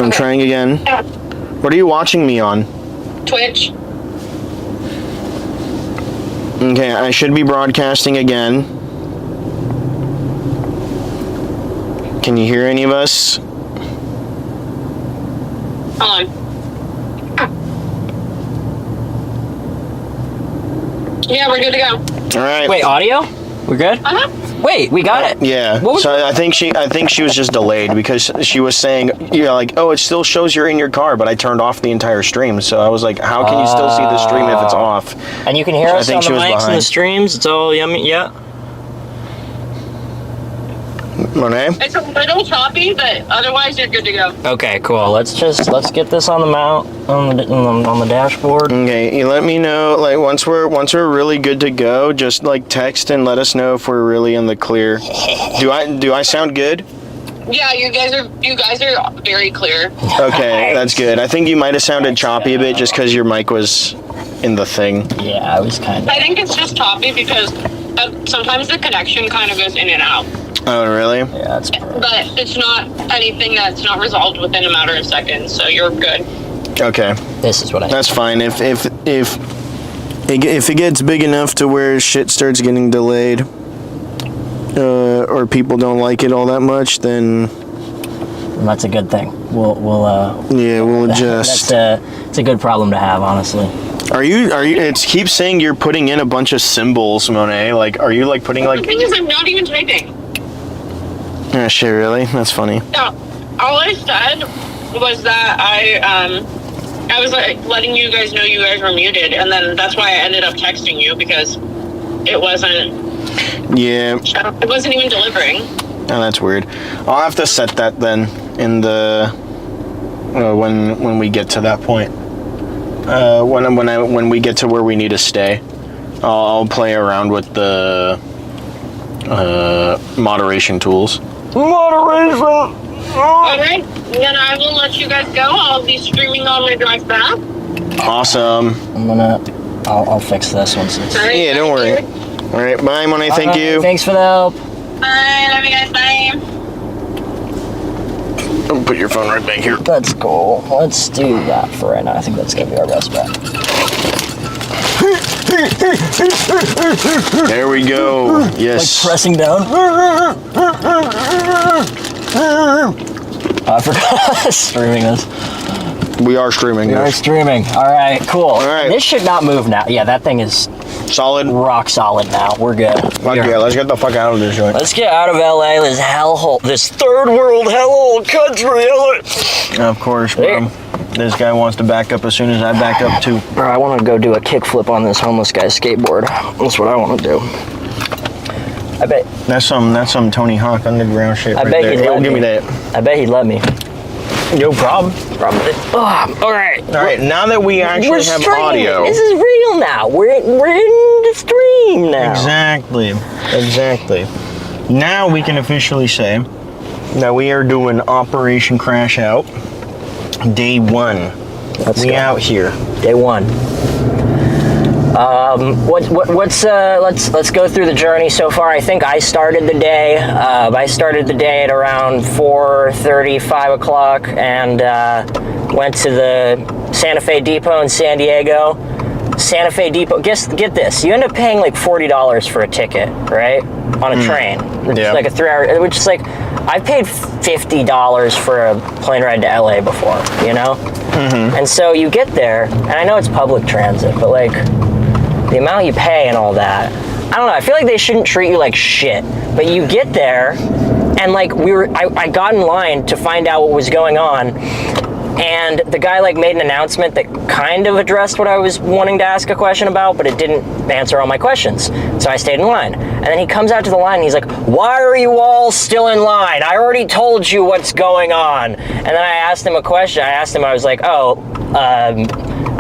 I'm trying again. What are you watching me on? Twitch. Okay, I should be broadcasting again. Can you hear any of us? Hold on. Yeah, we're good to go. All right. Wait, audio? We're good? Uh-huh. Wait, we got it. Yeah. So I think she was just delayed because she was saying, like, oh, it still shows you're in your car, but I turned off the entire stream. So I was like, how can you still see the stream if it's off? And you can hear us on the mics and the behind. streams. It's all yummy. Yeah. Monet? It's a little choppy, but otherwise you're good to go. Okay, cool. Let's get this on the mount on the dashboard. Okay, you let me know, like, once we're really good to go, just like text and let us know if we're really in the clear. Do I sound good? Yeah, you guys are very clear. Okay, that's good. I think you might have sounded choppy a bit just because your mic was in the thing. Yeah, I was kind of. I think it's just choppy because sometimes the connection kind of goes in and out. Oh, really? Yeah, that's. But it's not anything that's not resolved within a matter of seconds, so you're good. Okay. This is what I. That's fine. If it gets big enough to where shit starts getting delayed, or people don't like it all that much, then That's a good thing. We'll adjust. It's a good problem to have, honestly. Are you? It keeps saying you're putting in a bunch of symbols, Monet. Like, are you like putting like? The thing is, I'm not even typing. Oh shit! Really? That's funny. No, all I said was that I was like letting you guys know you guys were muted, and then that's why I ended up texting you because it wasn't. Yeah. It wasn't even delivering. Oh, that's weird. I'll have to set that then in the when we get to that point. When we get to where we need to stay, I'll play around with the moderation tools. Moderation. All right, then I will let you guys go. I'll be streaming on my drive back. Awesome. I'll fix this once it's. All right, Yeah, don't worry. All right, bye, Monet. Thank you. Thanks for the help. Bye, love you guys. Bye. Put your phone right back here. That's cool. Let's do that for right now. I think that's gonna be our best bet. There we go. Yes. Like pressing down. I forgot streaming this. We are streaming. We are streaming. All right, cool. All right. This should not move now. Yeah, that thing is Solid. rock solid now. We're good. Fuck yeah, let's get the fuck out of this joint. Let's get out of LA, this hellhole, this third world hellhole country. Of course, bro. This guy wants to back up as soon as I back up too. Bro, I want to go do a kickflip on this homeless guy's skateboard. That's what I want to do. I bet. That's some Tony Hawk underground shit. I right bet there. he'd let Give me me. that. I bet he'd let me. No problem. Probably. All right. All right. Now that we actually We're have streaming. audio. This is real now. We're in the stream now. Exactly. Now we can officially say that we are doing Operation Crash Out, Day 1. Let's we go. out here. Day 1. Let's go through the journey so far. I think I started the day. I started the day at around 4:30, 5 o'clock, and went to the Santa Fe Depot in San Diego. Santa Fe Depot. Get this. You end up paying like $40 for a ticket, right? On a train. It's like a 3-hour. Which is like, I paid $50 for a plane ride to LA before. You know. Mm-hmm. And so you get there, and I know it's public transit, but like, the amount you pay and all that, I don't know, I feel like they shouldn't treat you like shit. But you get there, and like I got in line to find out what was going on, and the guy like made an announcement that kind of addressed what I was wanting to ask a question about, but it didn't answer all my questions. So I stayed in line. And then he comes out to the line and he's like, "Why are you all still in line? I already told you what's going on." And then I asked him a question. I was like,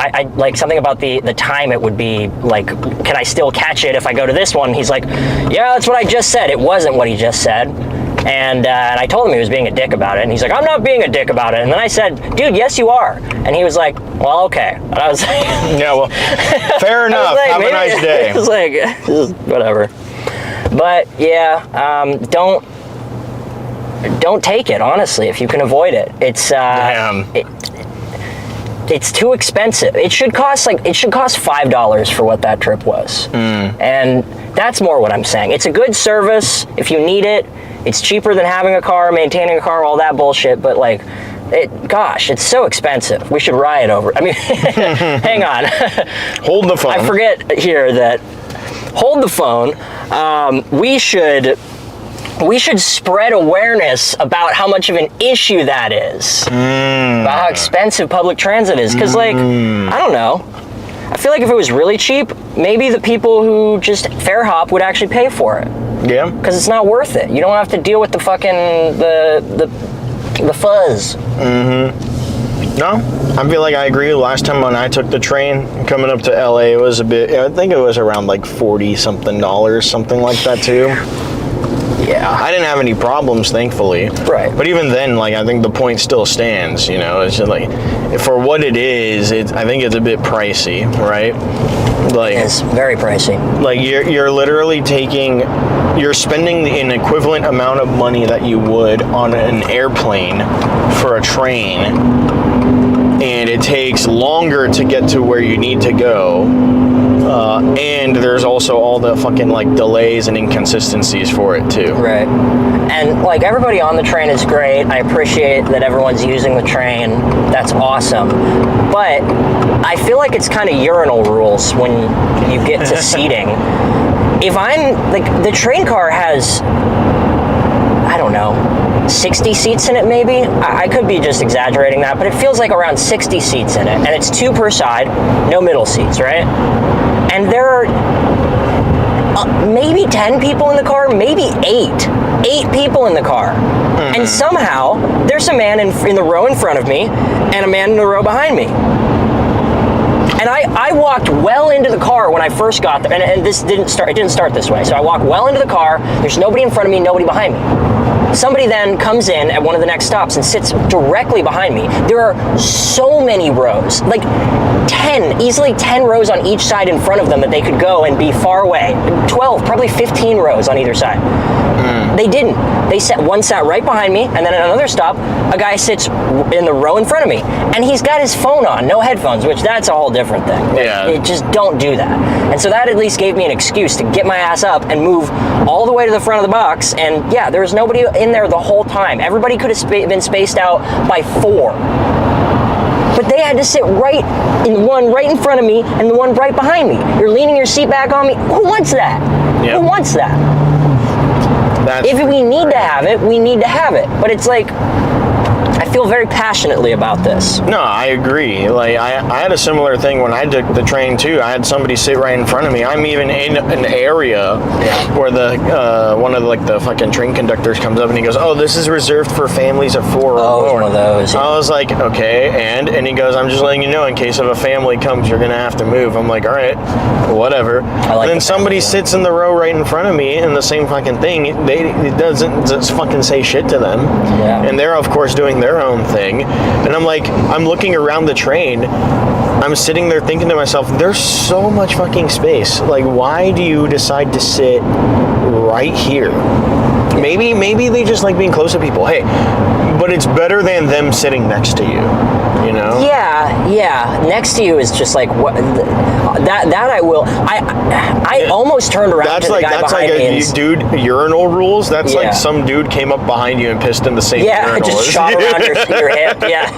I like something about the time it would be, like, can I still catch it if I go to this one? He's like, "Yeah, that's what I just said." It wasn't what he just said. And I told him he was being a dick about it. And he's like, "I'm not being a dick about it." And then I said, "Dude, yes, you are." And he was like, "Well, okay." And I was like, Yeah, well, fair enough. like, have a nice day. It was like, whatever. But yeah, don't don't take it, honestly, if you can avoid it. It's it's too expensive. It should cost $5 for what that trip was. And that's more what I'm saying. It's a good service if you need it. It's cheaper than having a car, maintaining a car, all that bullshit, but like, gosh, it's so expensive. We should riot over it. I mean, hang on. Hold the phone. I forget here that, hold the phone. We should spread awareness about how much of an issue that is. About how expensive public transit is. Because, like, I don't know. I feel like if it was really cheap, maybe the people who just fare hop would actually pay for it. Yeah. Because it's not worth it. You don't have to deal with the fucking, the fuzz. No, I feel like I agree. Last time when I took the train coming up to LA, it was a bit, I think it was around like $40-something, something like that too. Yeah. I didn't have any problems, thankfully. Right. But even then, like, I think the point still stands, you know? It's just like, for what it is, I think it's a bit pricey, right? Like, It's very pricey. like you're literally you're spending an equivalent amount of money that you would on an airplane for a train, and it takes longer to get to where you need to go. And there's also all the fucking like delays and inconsistencies for it too. Right. And like everybody on the train is great. I appreciate that everyone's using the train. That's awesome. But I feel like it's kind of urinal rules when you get to seating. If I'm like, the train car has, I don't know, 60 seats in it maybe? I could be just exaggerating that, but it feels like around 60 seats in it. And it's 2 per side, no middle seats, right? And there are maybe 10 people in the car, maybe 8 people in the car. And somehow there's a man in the row in front of me and a man in the row behind me. And I walked well into the car when I first got there, and it didn't start this way. So I walked well into the car, there's nobody in front of me, nobody behind me. Somebody then comes in at one of the next stops and sits directly behind me. There are so many rows, like 10, easily 10 rows on each side in front of them that they could go and be far away. 12, probably 15 rows on either side. They didn't. One sat right behind me, and then at another stop, a guy sits in the row in front of me, and he's got his phone on, no headphones, which that's a whole different thing. Yeah. Just don't do that. And so that at least gave me an excuse to get my ass up and move all the way to the front of the box, and yeah, there was nobody in there the whole time. Everybody could have been spaced out by 4. But they had to sit right in the one right in front of me and the one right behind me. You're leaning your seat back on me. Who wants that? Yep. Who wants that? If we need to have it, we need to have it. But it's like, I feel very passionately about this. No, I agree. Like, I had a similar thing when I took the train too. I had somebody sit right in front of me. I'm even in an area where the one of the fucking train conductors comes up and he goes, "Oh, this is reserved for families of 4 or more." One of those. I was like, okay, and he goes, "I'm just letting you know in case if a family comes, you're gonna have to move." I'm like, all right, whatever. like then the somebody family. sits in the row right in front of me in the same fucking thing. It doesn't just fucking say shit to them. Yeah. And they're of course doing their own thing. And I'm like, I'm looking around the train. I'm sitting there thinking to myself, there's so much fucking space. Like, why do you decide to sit right here? Maybe they just like being close to people. Hey, but it's better than them sitting next to you, you know? Yeah. Next to you is just like what that I will. I almost turned around That's to like the guy that's behind like me. a dude urinal rules. That's Yeah. like some dude came up behind you and pissed in the same urinal. Just as shot you. around your hip. Yeah.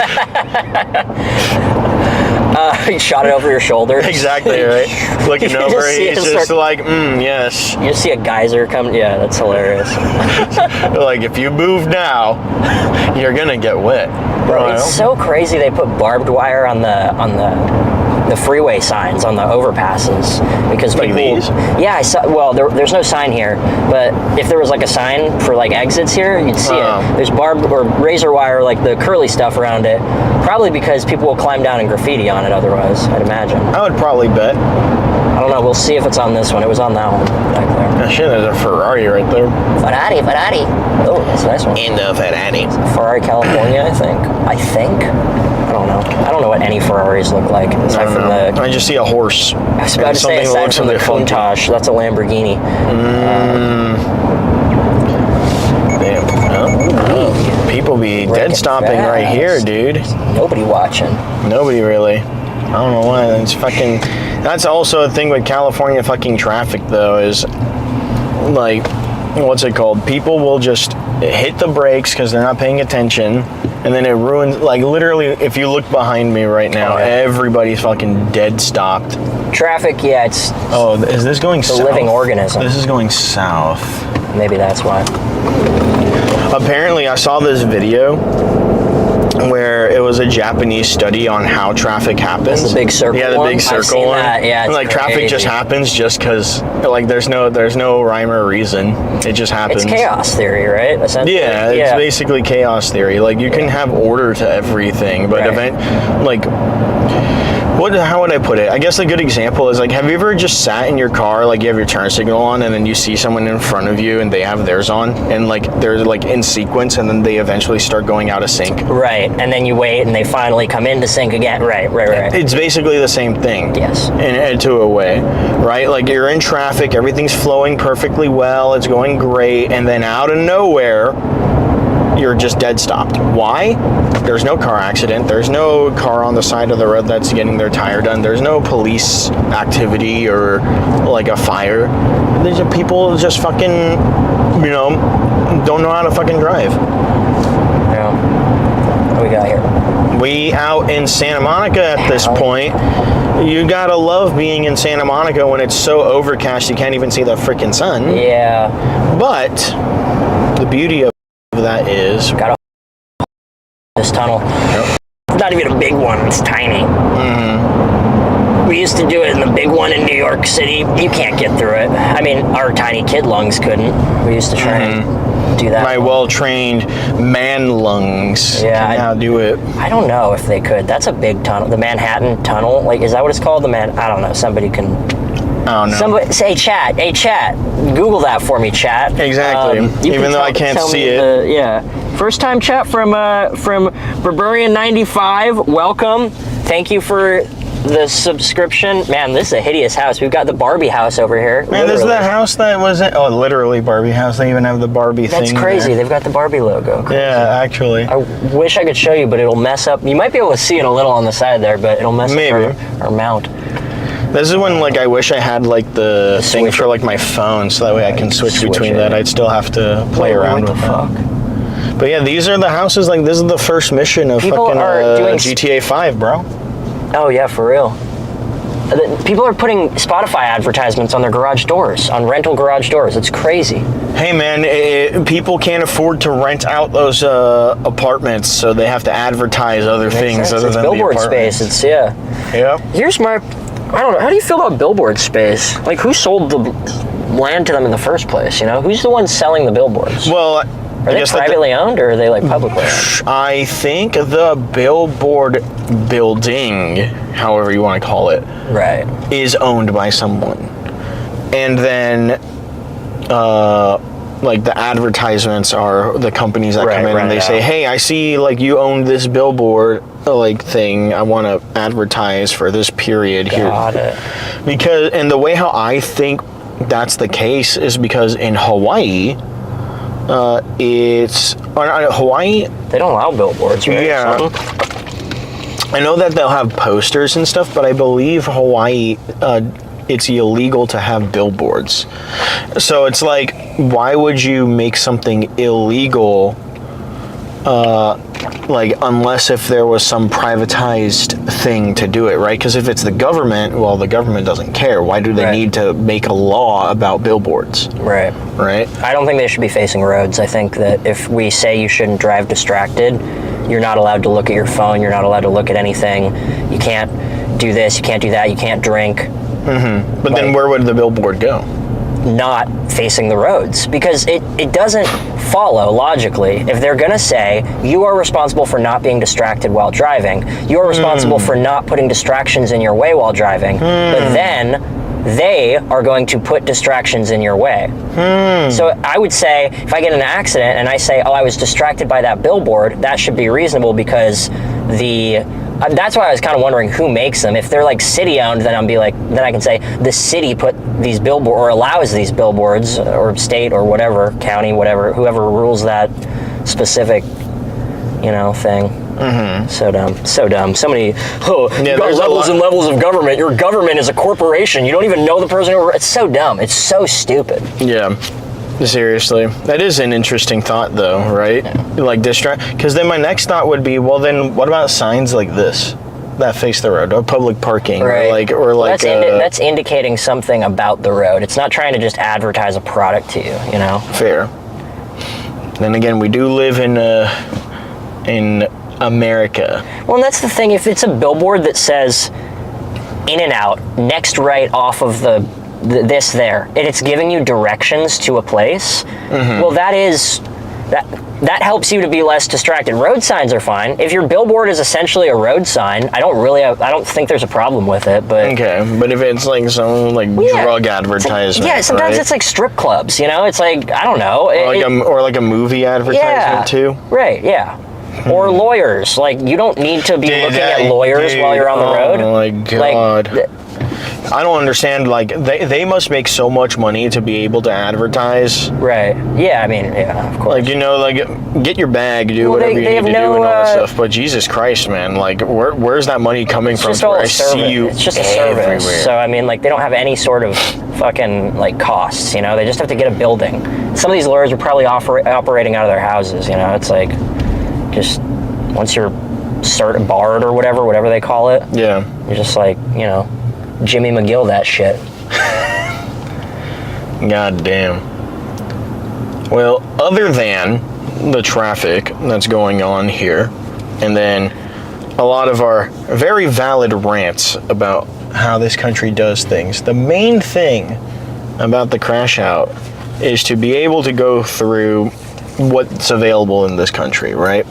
He shot it over your shoulder. Exactly, right? Looking You over, just see he's him just start- like, yes. You see a geyser come. Yeah, that's hilarious. Like, if you move now, you're gonna get wet. Bro, You it's know? so crazy they put barbed wire on the freeway signs on the overpasses because Like people. these? Yeah, I saw. Well, there's no sign here, but if there was like a sign for like exits here, you'd see Oh. it. There's barbed or razor wire, like the curly stuff around it. Probably because people will climb down and graffiti on it. Otherwise, I'd imagine. I would probably bet. I don't know. We'll see if it's on this one. It was on that one back there. Oh, shit, there's a Ferrari right there. Ferrari. Oh, that's a nice one. In the Ferrari. Ferrari, California, I think. I don't know. I don't know what any Ferraris look like aside from the. I just see a horse. I was about to say aside from the Countach, that's a Lamborghini. Damn. Oh. be Breaking dead stopping right fast. here, dude. Nobody watching. Nobody really. I don't know why. It's fucking. That's also a thing with California fucking traffic, though, is like, what's it called? People will just hit the brakes because they're not paying attention, and then it ruins. Like, literally, if you look behind me right now, Oh, yeah. everybody's fucking dead stopped. Traffic, yeah, it's Oh, is this going south? a living organism. This is going south. Maybe that's why. Apparently, I saw this video where it was a Japanese study on how traffic happens. That's the big circle Yeah, the one? big I've circle seen one. that. Yeah, it's like traffic just crazy. happens just because like there's no rhyme or reason. It just happens. It's chaos theory, right? Essentially. Yeah, it's basically chaos theory. Like you can have order to everything, but Right. how would I put it? I guess a good example is like, have you ever just sat in your car, like you have your turn signal on, and then you see someone in front of you and they have theirs on, and like they're like in sequence, and then they eventually start going out of sync. Right, and then you wait, and they finally come into sync again. Right. It's basically the same thing. Yes. To a way, right? Like you're in traffic, everything's flowing perfectly well, it's going great, and then out of nowhere, you're just dead stopped. Why? There's no car accident. There's no car on the side of the road that's getting their tire done. There's no police activity or like a fire. There's people just fucking, don't know how to fucking drive. Yeah. What do we got here? We out in Santa Monica at this point. You gotta love being in Santa Monica when it's so overcast you can't even see the freaking sun. Yeah. But the beauty of that is Got this tunnel. It's not even a big one. It's tiny. We used to do it in the big one in New York City. You can't get through it. I mean, our tiny kid lungs couldn't. We used to try and do that. my well-trained man lungs Yeah, can now do it. I don't know if they could. That's a big tunnel. The Manhattan Tunnel. Like, is that what it's called? I don't know. Somebody can. I don't know. Somebody say chat. Hey, chat. Google that for me, chat. Exactly. You Even can though I can't tell see me it. yeah. First time chat from Barbarian95. Welcome. Thank you for the subscription. Man, this is a hideous house. We've got the Barbie house over here. Man, this is literally. the house that was in, literally Barbie house. They even have the Barbie That's thing crazy. there. They've got the Barbie logo. Yeah, actually. I wish I could show you, but it'll mess up. You might be able to see it a little on the side there, but it'll mess Maybe. up our mount. This is when, like, I wish I had, like, the thing switch. for, like, my phone, so that way I can switch between it. that. I'd still have to play around what with the that. fuck? But yeah, these are the houses, like, this is the first mission of People fucking are doing GTA 5, bro. Oh yeah, for real. People are putting Spotify advertisements on their garage doors, on rental garage doors. It's crazy. Hey, man, people can't afford to rent out those apartments, so they have to advertise other things Makes other sense. than It's billboard the apartments. space. It's Yeah. Here's my. I don't know. How do you feel about billboard space? Like, who sold the land to them in the first place? Who's the one selling the billboards? Well, Are they privately owned or are they like publicly owned? I think the billboard building, however you want to call it, Right. is owned by someone. And then, like, the advertisements are the companies that come in and they say, hey, I see, like, you own this billboard, like, thing. I want to advertise for this period here. Got it. And the way how I think that's the case is because in Hawaii, Hawaii, They don't allow billboards, right? Yeah. I know that they'll have posters and stuff, but I believe Hawaii, it's illegal to have billboards. So it's like, why would you make something illegal, like, unless if there was some privatized thing to do it, right? Because if it's the government, well, the government doesn't care. Why do they Right. need to make a law about billboards, Right. right? I don't think they should be facing roads. I think that if we say you shouldn't drive distracted, you're not allowed to look at your phone. You're not allowed to look at anything. You can't do this. You can't do that. You can't drink. But then where would the billboard go? Not facing the roads, because it doesn't follow logically. If they're gonna say you are responsible for not being distracted while driving, you are responsible for not putting distractions in your way while driving, but then they are going to put distractions in your way. So I would say if I get in an accident and I say, oh, I was distracted by that billboard, that should be reasonable, because that's why I was kind of wondering who makes them. If they're like city owned, then then I can say the city put these billboards or allows these billboards, or state or whatever, county, whatever, whoever rules that specific thing. Mm-hmm. So dumb. So many, you got there's levels and levels of government. Your government is a corporation. You don't even know the person who, it's so dumb. It's so stupid. Yeah. Seriously. That is an interesting thought, though, right? Yeah. Like, because then my next thought would be, well, then what about signs like this that face the road, or public parking, Right. or like that's indicating something about the road. It's not trying to just advertise a product to you, Fair. Then again, we do live in America. Well, and that's the thing. If it's a billboard that says "In and Out," next right off of this there, and it's giving you directions to a place, well, that helps you to be less distracted. Road signs are fine. If your billboard is essentially a road sign, I don't think there's a problem with it. But Okay, but if it's like some drug advertisement, sometimes right? it's like strip clubs. It's like, I don't know, or like a movie advertisement too. Right? Yeah. Or lawyers. Like, you don't need to be looking at lawyers while you're on the road. Oh my God. Like, I don't understand. Like, they must make so much money to be able to advertise. right. Yeah, I mean, yeah, of course. Like, get your bag, do Well, whatever they you need have to do no, and all that stuff. But Jesus Christ, man, like, where's that money coming from? just all Where a I service. see you It's just a everywhere. service. So, I mean, like, they don't have any sort of fucking, like, costs, They just have to get a building. Some of these lawyers are probably operating out of their houses, It's like, just once you're barred or whatever they call it, Yeah. you're just like, Jimmy McGill that shit. God damn. Well, other than the traffic that's going on here, and then a lot of our very valid rants about how this country does things, the main thing about the crash out is to be able to go through what's available in this country, right?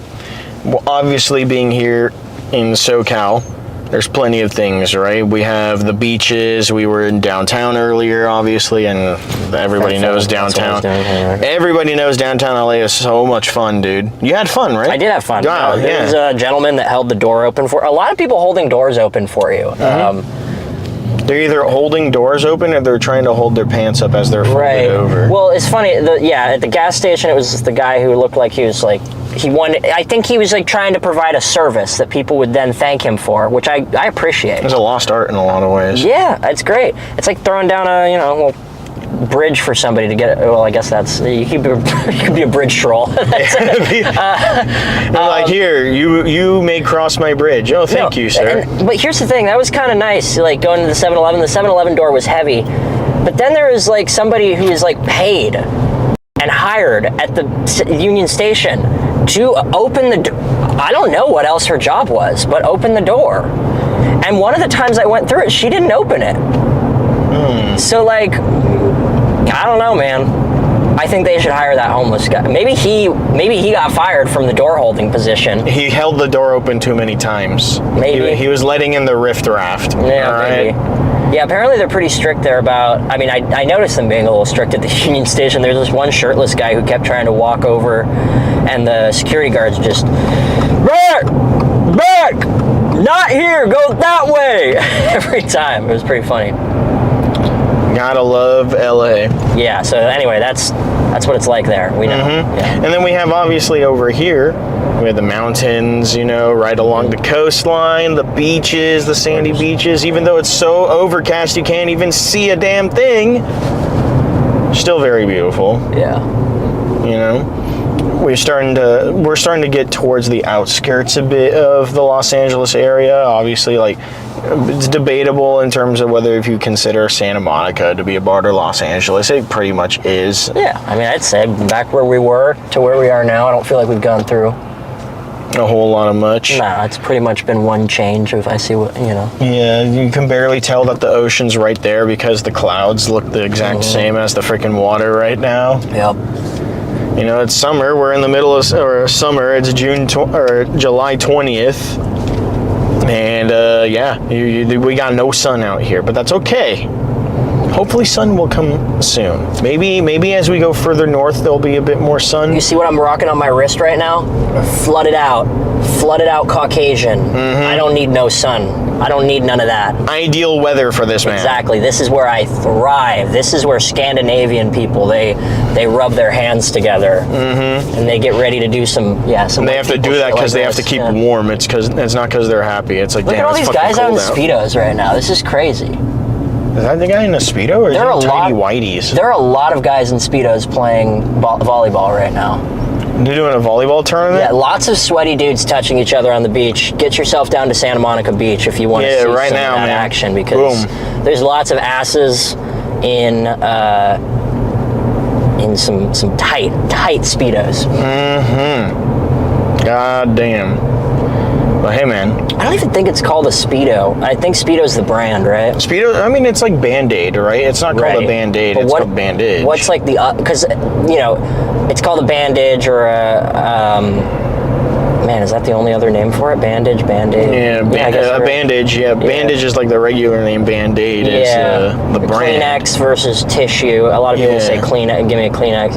Well, obviously, being here in SoCal, there's plenty of things, right? We have the beaches. We were in downtown earlier, obviously, and everybody knows downtown. Everybody knows downtown LA is so much fun, dude. You had fun, right? I did have fun. Wow, There was a gentleman that held the door open for a lot of people holding doors open for you. They're either holding doors open or they're trying to hold their pants up as they're folded over. Well, it's funny. At the gas station, it was the guy who looked like he was like, I think he was like trying to provide a service that people would then thank him for, which I appreciate. It's a lost art in a lot of ways. Yeah, it's great. It's like throwing down a, little bridge for somebody to get, well, I guess you could be a bridge troll. Like, here, you may cross my bridge. Oh, thank you, sir. But here's the thing, that was kind of nice, like going to the 7-Eleven. The 7-Eleven door was heavy, but then there was like somebody who is like paid and hired at the Union Station to open the door. I don't know what else her job was, but open the door. And one of the times I went through it, she didn't open it. So, like, I don't know, man. I think they should hire that homeless guy. Maybe he got fired from the door holding position. He held the door open too many times. Maybe. He was letting in the rift raft. Yeah, all right? maybe. Yeah, apparently they're pretty strict there about, I mean, I noticed them being a little strict at the Union Station. There's this one shirtless guy who kept trying to walk over, and the security guards just, back, not here, go that way, every time. It was pretty funny. Gotta love LA. Yeah, so anyway, that's what it's like there. We know. Yeah. And then we have, obviously, over here, we have the mountains, right along the coastline, the beaches, the sandy beaches. Even though it's so overcast you can't even see a damn thing, still very beautiful. Yeah. We're starting to get towards the outskirts a bit of the Los Angeles area. Obviously, like, it's debatable in terms of whether if you consider Santa Monica to be a part of Los Angeles. It pretty much is. Yeah, I mean, I'd say back where we were to where we are now, I don't feel like we've gone through a whole lot of much. Nah, it's pretty much been one change if I see what, Yeah, you can barely tell that the ocean's right there because the clouds look the exact same as the freaking water right now. Yep. It's summer. We're in the middle of summer. It's July 20th. And, we got no sun out here, but that's okay. Hopefully sun will come soon. Maybe as we go further north, there'll be a bit more sun. You see what I'm rocking on my wrist right now? Flooded out Caucasian. I don't need no sun. I don't need none of that. Ideal weather for this man. Exactly. This is where I thrive. This is where Scandinavian people, they rub their hands together and they get ready to do some. They have to do that because they have to keep warm. It's not because they're happy. It's like, look at all these guys out in Speedos right now. This is crazy. Is that the guy in a Speedo or is There are it a lot. Tidy Whities? There are a lot of guys in Speedos playing volleyball right now. They're doing a volleyball tournament? Yeah, lots of sweaty dudes touching each other on the beach. Get yourself down to Santa Monica Beach if you want to see right some now, of that man. action, because there's lots of asses in some tight Speedos. God damn. But hey, man. I don't even think it's called a Speedo. I think Speedo's the brand, right? Speedo, I mean, it's like Band-Aid, right? It's not called a Band-Aid, it's called Bandage. What's like the, because, it's called a bandage or a, man, is that the only other name for it? Bandage, Band-Aid? Yeah, I guess a bandage, Bandage is like the regular name, Band-Aid is the brand. Kleenex versus tissue. A lot of people say Kleenex, give me a Kleenex,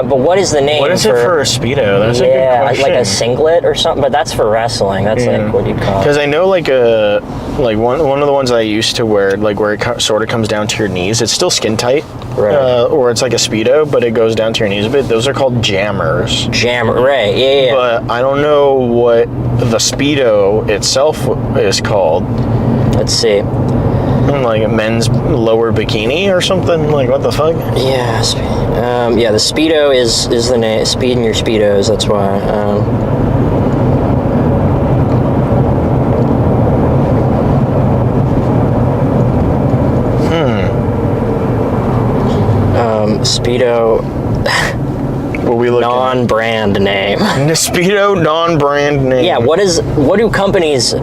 but what is the name What is it for a Speedo? That's a good question. Like a singlet or something, but that's for wrestling. That's like, what do you call it? Because I know like one of the ones I used to wear, like where it sort of comes down to your knees, it's still skin tight. Right. Or it's like a Speedo, but it goes down to your knees a bit. Those are called jammers. Jammer, right, yeah. But I don't know what the Speedo itself is called. Let's see. Like a men's lower bikini or something? Like, what the fuck? Yeah, the Speedo is the name. Speed in your Speedos, that's why. Speedo. What we looking non-brand name. Speedo non-brand name. Yeah, what do companies? I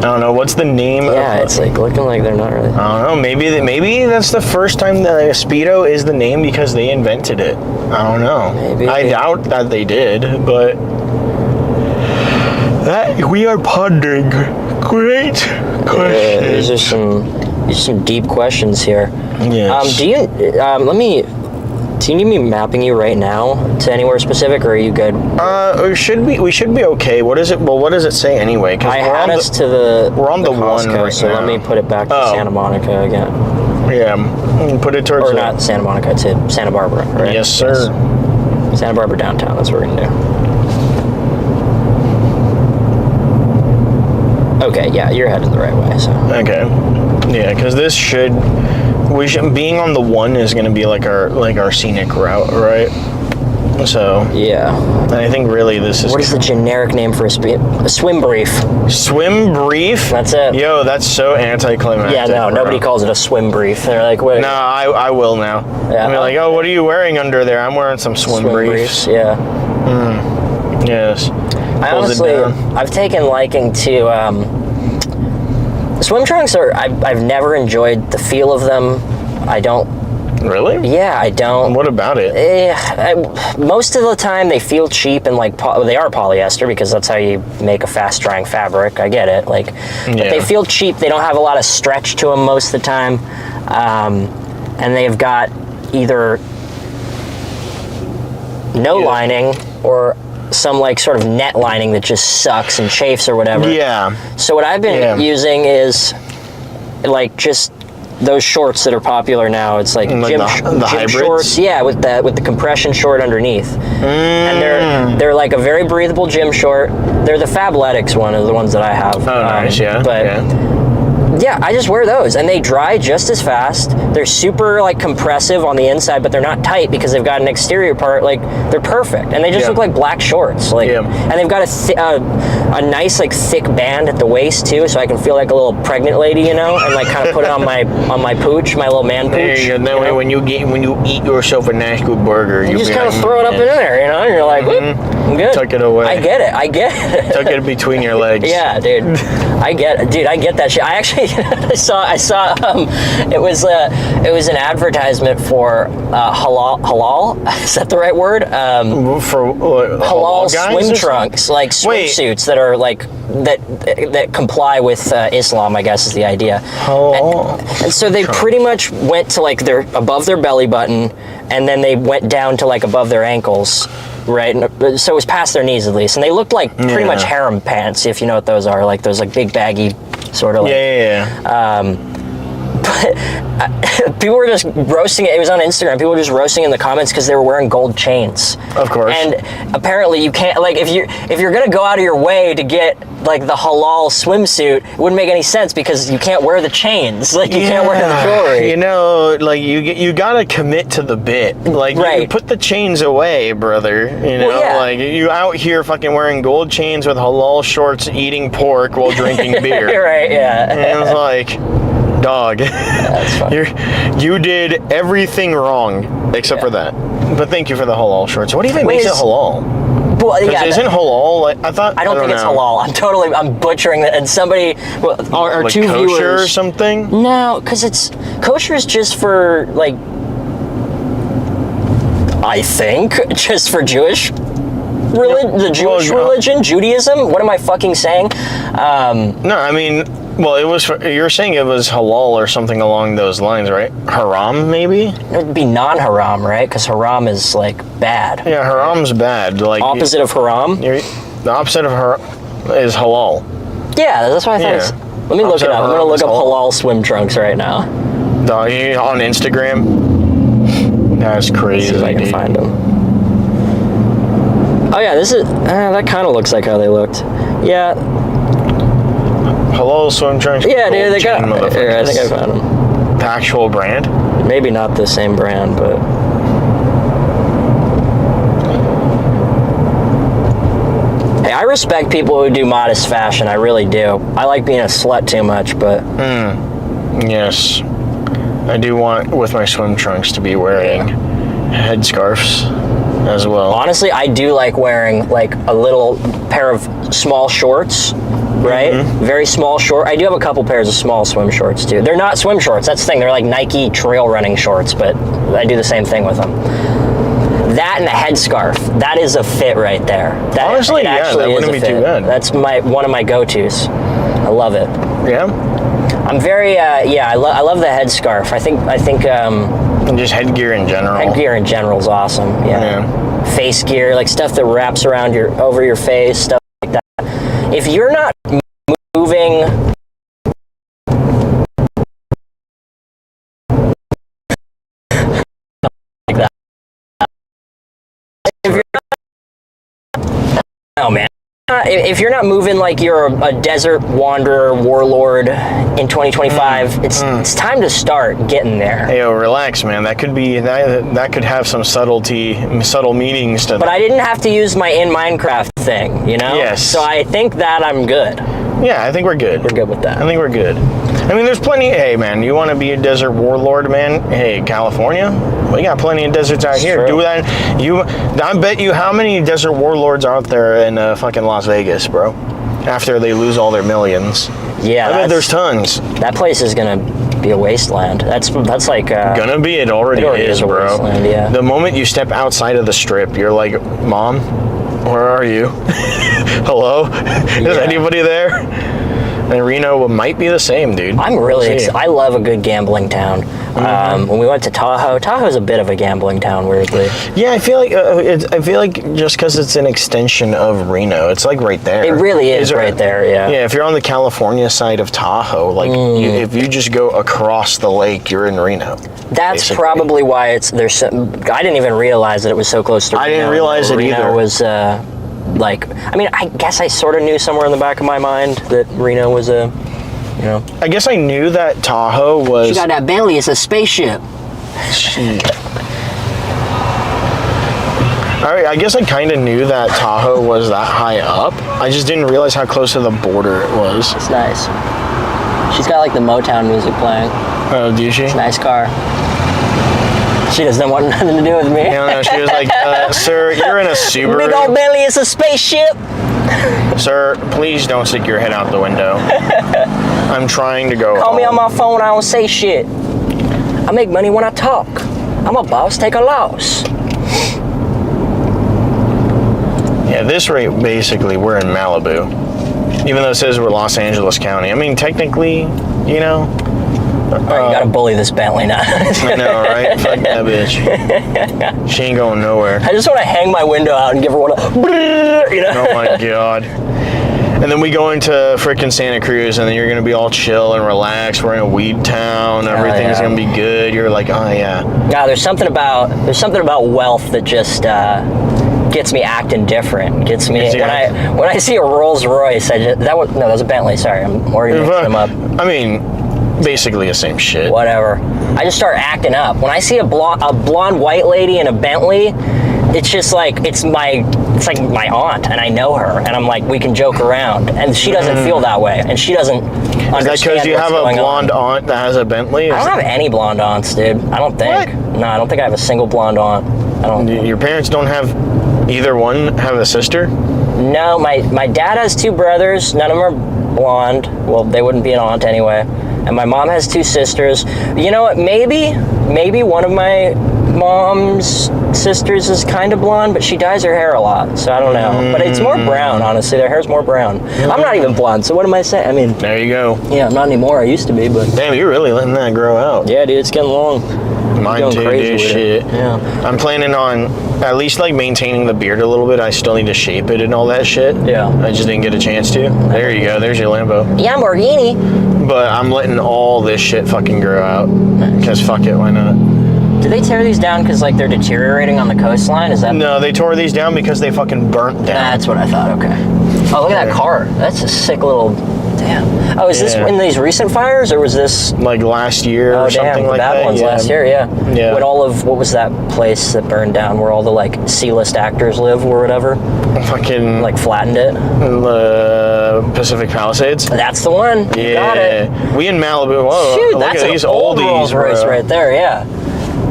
don't know. What's the name? Yeah, it's like looking like they're not really. I don't know. Maybe that's the first time that Speedo is the name because they invented it. I don't know. Maybe. I doubt that they did, but that we are pondering great questions. These are some deep questions here. Yes. Do you need me mapping you right now to anywhere specific, or are you good? We should be okay. What is it? Well, what does it say anyway? I had us to the. We're on the Costco, one right so now. let me put it back to Santa Monica again. Yeah, put it towards. Or not Santa Monica, to Santa Barbara, right? Yes, sir. Yes. Santa Barbara downtown. That's what we're gonna do. Okay, yeah, you're headed the right way. So. Okay. Yeah, because being on the one is going to be like our scenic route, right? So yeah, and I think really this is. What is the generic name for a swim brief? Swim brief? That's it. Yo, that's so anticlimactic. Yeah, no, nobody calls it a swim brief. They're like, wait. No, I will now. Yeah. I'll be like, oh, what are you wearing under there? I'm wearing some swim briefs. Yeah. Yes. I honestly, I've taken liking to. Swim trunks I've never enjoyed the feel of them. I don't. Really? Yeah, I don't. What about it? Most of the time they feel cheap and like they are polyester because that's how you make a fast drying fabric. I get it. But they feel cheap. They don't have a lot of stretch to them most of the time, and they've got either no lining or some like sort of net lining that just sucks and chafes or whatever. Yeah. So what I've been using is like just those shorts that are popular now. It's like gym hybrids? shorts. Yeah, with the compression short underneath. And they're like a very breathable gym short. They're the Fabletics one of the ones that I have. Oh, nice, yeah. But yeah, I just wear those, and they dry just as fast. They're super like compressive on the inside, but they're not tight because they've got an exterior part. Like they're perfect, and they just look like black shorts. Like, and they've got a nice like thick band at the waist too, so I can feel like a little pregnant lady, and like kind of put it on my pooch, my little man pooch. There you go. That way, when you eat yourself a nice good burger, you just kind of throw it up in there, and you're like, I'm good. Tuck it away. I get it. Tuck it between your legs. Yeah, dude. I get that shit. I actually I saw. It was an advertisement for halal. Is that the right word? For Halal guys swim or trunks, like Wait. swimsuits that are like that comply with Islam, I guess is the idea. Halal And so they pretty much went to like above their belly button, and then they went down to like above their ankles, right? And so it was past their knees at least, and they looked like pretty Yeah. much harem pants, if you know what those are, like those like big baggy sort of. Like, Yeah. people were just roasting it. It was on Instagram. People were just roasting in the comments because they were wearing gold chains. Of course. And apparently you can't, like, if you're gonna go out of your way to get like the halal swimsuit, it wouldn't make any sense because you can't wear the chains. Like you can't wear the jewelry. You know, like you gotta commit to the bit. Like you Right. put the chains away, brother. You know, Well, yeah. like you out here fucking wearing gold chains with halal shorts, eating pork while drinking beer. You're right. Yeah. And it was like, dog, That's fun. you did everything wrong except for that. But thank you for the halal shorts. What even makes it is- halal? Well, 'Cause yeah. isn't halal like I thought? I don't think it's know. halal. I'm butchering that. And somebody, well, our Like two kosher viewers. or something? No, because it's kosher is just for like, I think, just for Jewish religion, the Jewish no. religion, Judaism. What am I fucking saying? No, I mean, well, it was. You're saying it was halal or something along those lines, right? Haram, maybe? It would be non-haram, right? Because haram is like bad. Yeah, haram's bad. Like Opposite of haram. the opposite of haram is halal. Yeah, that's what I thought. Yeah. It's- Let me look Opposite it of up. I'm gonna haram look is up halal. halal swim trunks right now. Dog, you on Instagram? That's crazy. See if I can dude. find them. Oh yeah, this is. That kind of looks like how they looked. Yeah, Halal swim trunks. yeah, dude. They got. gold chain, Here, I think I motherfuckers. found them. The actual brand. Maybe not the same brand, but. Hey, I respect people who do modest fashion. I really do. I like being a slut too much, but Yes, I do want with my swim trunks to be wearing headscarves as well. honestly, I do like wearing like a little pair of small shorts, right? Very small short. I do have a couple pairs of small swim shorts too. They're not swim shorts. That's the thing. They're like Nike trail running shorts, but I do the same thing with them. That and a headscarf. That is a fit right there. That Honestly, it yeah, actually that is wouldn't a be fit. too bad. That's one of my go-tos. I love it. Yeah, I'm very I love the headscarf. I think and just headgear in general. headgear in general is awesome. Yeah. Face gear, like stuff that wraps around over your face, stuff like that. If you're not moving like that, if you're not, oh man. If you're not moving like you're a desert wanderer warlord in 2025, it's time to start getting there. Hey, yo, relax, man. That could be that could have some subtle meanings to But that. I didn't have to use my in Minecraft thing, you know? Yes. So I think that I'm good. Yeah, I think we're good. We're good with that. I think we're good. I mean, there's plenty. Hey, man, you want to be a desert warlord, man? Hey, California, we got plenty of deserts out here. true. Do that. I bet you how many desert warlords are out there in fucking Las Vegas, bro? After they lose all their millions, Yeah, I bet there's tons. that place is gonna be a wasteland. That's like Gonna be. It already is, a bro. wasteland, yeah. The moment you step outside of the strip, you're like, Mom, where are you? Hello? Is anybody there? And Reno might be the same, dude. I'm really We'll see. I love a good gambling town. When we went to Tahoe's a bit of a gambling town, weirdly. Yeah, I feel like just because it's an extension of Reno, it's like right there. It really is there- right there, yeah. Yeah, if you're on the California side of Tahoe, like if you just go across the lake, you're in Reno. That's basically. probably why there's. I didn't even realize that it was so close to Reno. I didn't realize it Reno either. was like. I mean, I guess I sort of knew somewhere in the back of my mind that Reno was a. You know. I guess I knew that Tahoe was. You got that Bentley. It's a spaceship. I guess I kind of knew that Tahoe was that high up. I just didn't realize how close to the border it was. It's nice. She's got like the Motown music playing. Oh, do she? Nice car. She doesn't want nothing to do with me. No, she was like, sir, you're in a Subaru. Big old Bentley. It's a spaceship. Sir, please don't stick your head out the window. I'm trying to go Call me on home. my phone, I don't say shit. I make money when I talk. I'm a boss, take a loss. Yeah, this rate, basically, we're in Malibu. Even though it says we're Los Angeles County. I mean, technically, you know. All right, you gotta bully this Bentley now. I know, right? Fuck that bitch. She ain't going nowhere. I just want to hang my window out and give her one of, you know? Oh my god. And then we go into frickin' Santa Cruz, and then you're gonna be all chill and relaxed. We're in a weed town. Everything's yeah. gonna be good. You're like, oh yeah. No, there's something about wealth that just gets me acting different. Gets me when I see a Rolls Royce. That was a Bentley. Sorry, I'm already mixing them up. I mean, basically the same shit. Whatever. I just start acting up when I see a blonde white lady in a Bentley. It's just like it's like my aunt, and I know her, and I'm like, we can joke around, and she doesn't feel that way, and she doesn't understand. Is that because you have a blonde aunt that has a Bentley? I don't have any blonde aunts, dude. I don't think. What? No, I don't think I have a single blonde aunt. I don't. Your parents don't have either one have a sister? No, my dad has two brothers. None of them are blonde. Well, they wouldn't be an aunt anyway. And my mom has two sisters. You know what? Maybe one of my mom's sisters is kind of blonde, but she dyes her hair a lot, so I don't know. But it's more brown, honestly. Their hair's more brown. I'm not even blonde, so what am I saying? I mean, There you go. yeah, not anymore. I used to be, but Damn, you're really letting that grow out. yeah, dude, it's getting long. Mine going too, crazy dude. with Shit. it. Yeah. I'm planning on at least like maintaining the beard a little bit. I still need to shape it and all that shit. Yeah. I just didn't get a chance to. There you go. There's your Lambo. Yeah, Lamborghini. But I'm letting all this shit fucking grow out. Because fuck it, why not? Do they tear these down because like they're deteriorating on the coastline? Is that? No, they tore these down because they fucking burnt down. That's what I thought. Okay. Oh, look at that car. That's a sick little. Damn. Oh, is this Yeah. in these recent fires, or was this? Like last year Oh, or something damn, the like bad that. ones yeah. last year, yeah. Yeah. When all of, what was that place that burned down where all the like C-list actors live or whatever? Fucking Like flattened it? the Pacific Palisades. That's the one. You got it. Yeah. We in Malibu. Whoa. Shoot, look that's at an these old oldies, Rolls Royce bro. right there, yeah.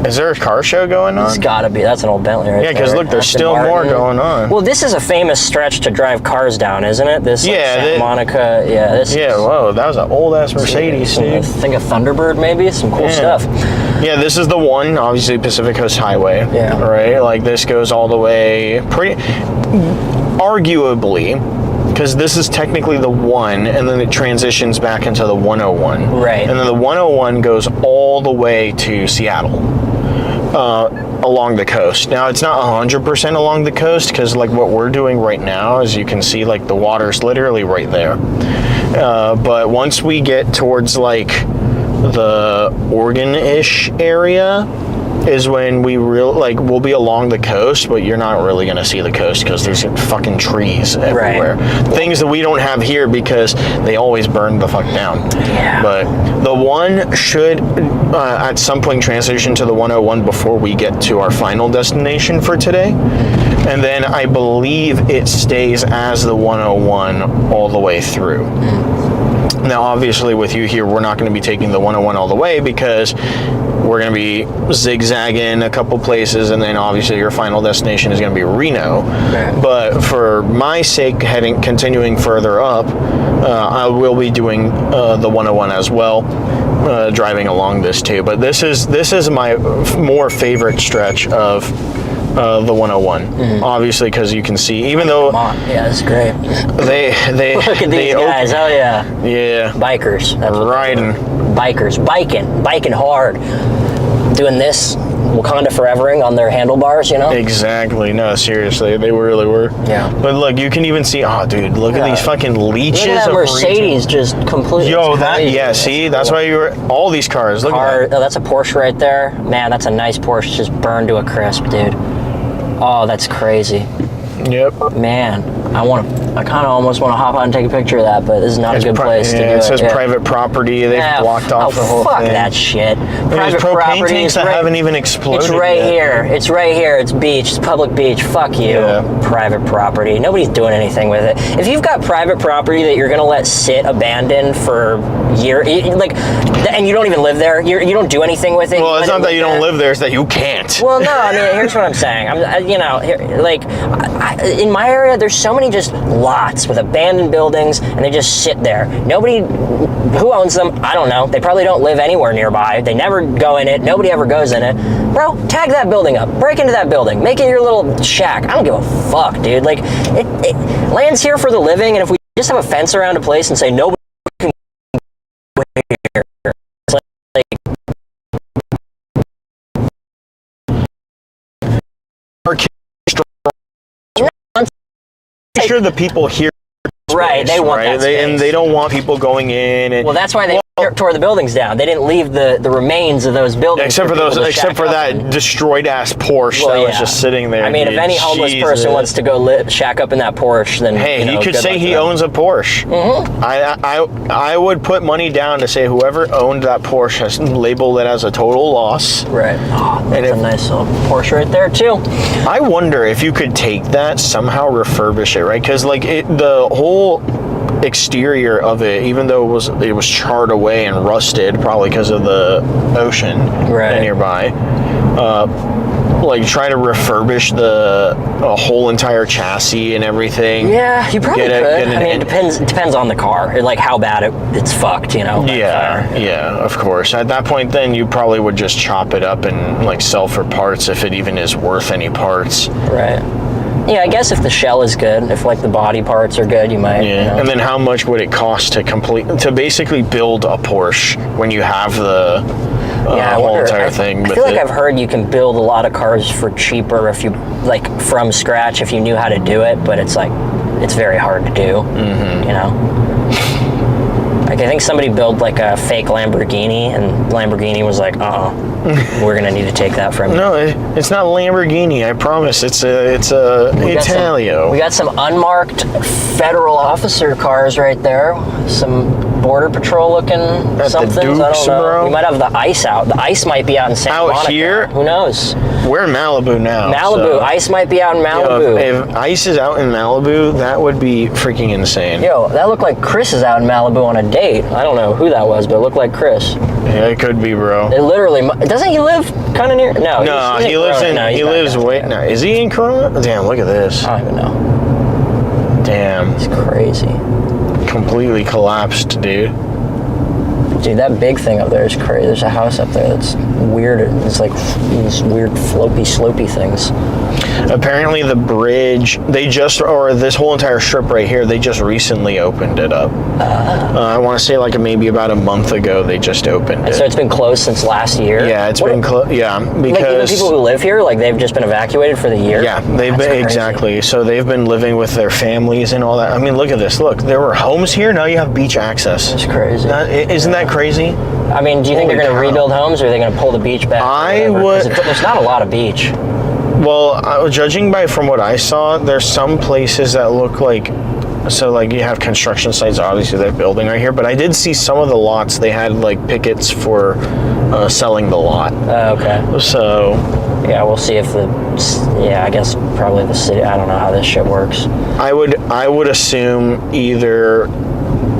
Is there a car show going on? It's gotta be. That's an old Bentley right there. Yeah, 'cause look, there's Aston still more Martin. going on. Well, this is a famous stretch to drive cars down, isn't it? This like, Yeah, Santa Monica, yeah. This Yeah, whoa, that was an old ass Mercedes, I dude. think a Thunderbird maybe, some cool stuff. Yeah, this is the one, obviously Pacific Coast Highway. Yeah. Right? Like this goes all the way pretty arguably, because this is technically the one, and then it transitions back into the 101. Right. And then the 101 goes all the way to Seattle. Along the coast. Now it's not 100% along the coast because like what we're doing right now, as you can see, like the water's literally right there. But once we get towards like the Oregon-ish area is when we'll be along the coast, but you're not really gonna see the coast because there's fucking trees everywhere. Things that we don't have here because they always burn the fuck down. Yeah. But the one should at some point transition to the 101 before we get to our final destination for today. And then I believe it stays as the 101 all the way through. Now, obviously, with you here, we're not going to be taking the 101 all the way because we're going to be zigzagging a couple places, and then obviously your final destination is going to be Reno. Right. But for my sake, continuing further up, I will be doing the 101 as well, driving along this too. But this is my more favorite stretch of the 101, obviously, because you can see, even though Come on. Yeah, that's great. they Look at these guys. Oh, yeah. yeah, Bikers. That's what riding. Bikers. Biking hard. Doing this Wakanda Forevering on their handlebars, you know? Exactly. No, seriously, they really were. Yeah. But look, you can even see. Oh, dude, look at these fucking leeches. Look at that of Mercedes just completely. Yo, it's that crazy. yeah. See, that's why you were all these cars. Look Car, at that. oh, that's a Porsche right there. Man, that's a nice Porsche, just burned to a crisp, dude. Oh, that's crazy. Yep. Man, I kind of almost want to hop on and take a picture of that, but this is not a good place to do it. it. Says private property. They've blocked off the whole fuck thing. that shit. There's propane tanks that haven't even exploded. It's right yet. here. It's right here. It's beach. It's public beach. Fuck you. Yeah. Private property. Nobody's doing anything with it. If you've got private property that you're gonna let sit abandoned for years, like, and you don't even live there, you don't do anything with it. Well, it's let not it that you don't live there; it's that you can't. Well, no, I mean, here's what I'm saying. In my area, there's so many just lots with abandoned buildings, and they just sit there. Nobody, who owns them? I don't know. They probably don't live anywhere nearby. They never go in it. Nobody ever goes in it. Bro, tag that building up. Break into that building. Make it your little shack. I don't give a fuck, dude. Like, land's here for the living, and if we just have a fence around a place and say nobody can go here, it's like I'm sure the people here, right? They want that space. And they don't want people going in. And, well, that's why they tore the buildings down. They didn't leave the remains of those buildings. Except for that destroyed ass Porsche that was just sitting there. I mean, if any homeless person wants to go shack up in that Porsche, then hey, he could say he owns a Porsche. Mm-hmm. I would put money down to say whoever owned that Porsche has labeled it as a total loss. Right. Oh, that's a nice little Porsche right there too. I wonder if you could take that somehow refurbish it, right? Because like the whole exterior of it, even though it was charred away and rusted, probably because of the ocean nearby. Like try to refurbish the whole entire chassis and everything. Yeah, you probably could. I mean, it depends on the car, like how bad it's fucked, you know. Yeah, of course. At that point, then you probably would just chop it up and like sell for parts if it even is worth any parts. Right. Yeah, I guess if the shell is good, if like the body parts are good, you might. Yeah. You know. And then how much would it cost to basically build a Porsche when you have the whole entire thing? I feel like I've heard you can build a lot of cars for cheaper if you like from scratch if you knew how to do it, but it's like it's very hard to do. Mm-hmm. You know. Like I think somebody built like a fake Lamborghini, and Lamborghini was like, we're gonna need to take that from you. No, it's not Lamborghini. I promise. It's a Italio. We got some unmarked federal officer cars right there. Some Border Patrol looking something. I don't know. Bro. We might have the ICE out. The ICE might be out in Santa Monica. Out here? Who knows? We're in Malibu now. Malibu. So. ICE might be out in Malibu. If ICE is out in Malibu, that would be freaking insane. Yo, that looked like Chris is out in Malibu on a date. I don't know who that was, but it looked like Chris. Yeah, it could be, bro. It literally doesn't he live kind of near? No, he lives in. No, he lives way. No, is he in Corona? Damn, look at this. I don't even know. Damn. It's crazy. Completely collapsed, dude. Dude, that big thing up there is crazy. There's a house up there that's weird. It's like these weird slopey things. Apparently the bridge, this whole entire strip right here, they just recently opened it up. I want to say like maybe about a month ago they just opened it. So it's been closed since last year? Yeah, it's been closed. Yeah, because like even people who live here, like they've just been evacuated for the year? Yeah, they've been, exactly. So they've been living with their families and all that. I mean, look at this. Look, there were homes here. Now you have beach access. That's crazy. Isn't that crazy? I mean, do you think they're going to rebuild homes, or are they going to pull the beach back? There's not a lot of beach. Well, judging from what I saw, there's some places that look like, so like you have construction sites, obviously they're building right here, but I did see some of the lots, they had like pickets for selling the lot. Okay. So. Yeah, we'll see if I guess probably the city, I don't know how this shit works. I would assume either,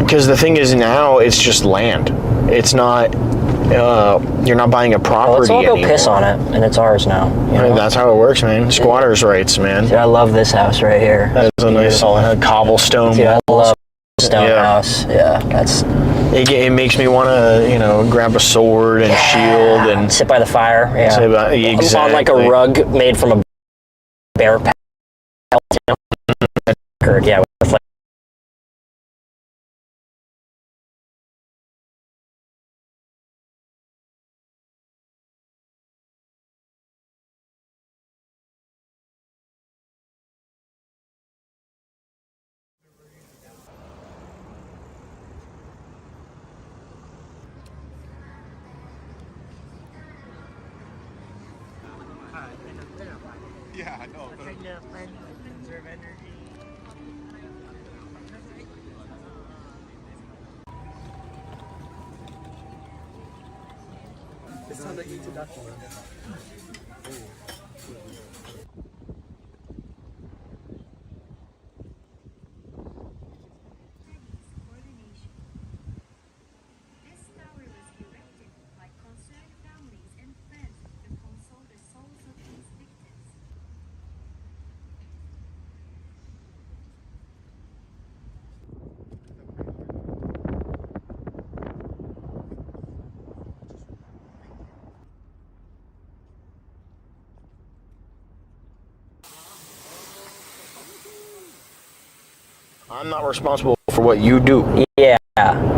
because the thing is now it's just land. It's not, you're not buying a property anymore. Let's all go piss on it, and it's ours now. You know? That's how it works, man. Squatters' rights, man. Dude, I love this house right here. That's a nice solid cobblestone. Dude, I love stone house. Yeah, that's. It makes me want to, grab a sword and shield and sit by the fire. Yeah, exactly. On like a rug made from a bear pelt. Yeah, with like. Yeah, I know. Conserve energy. It's time to eat to death. I'm not responsible for what you do. Yeah. I'm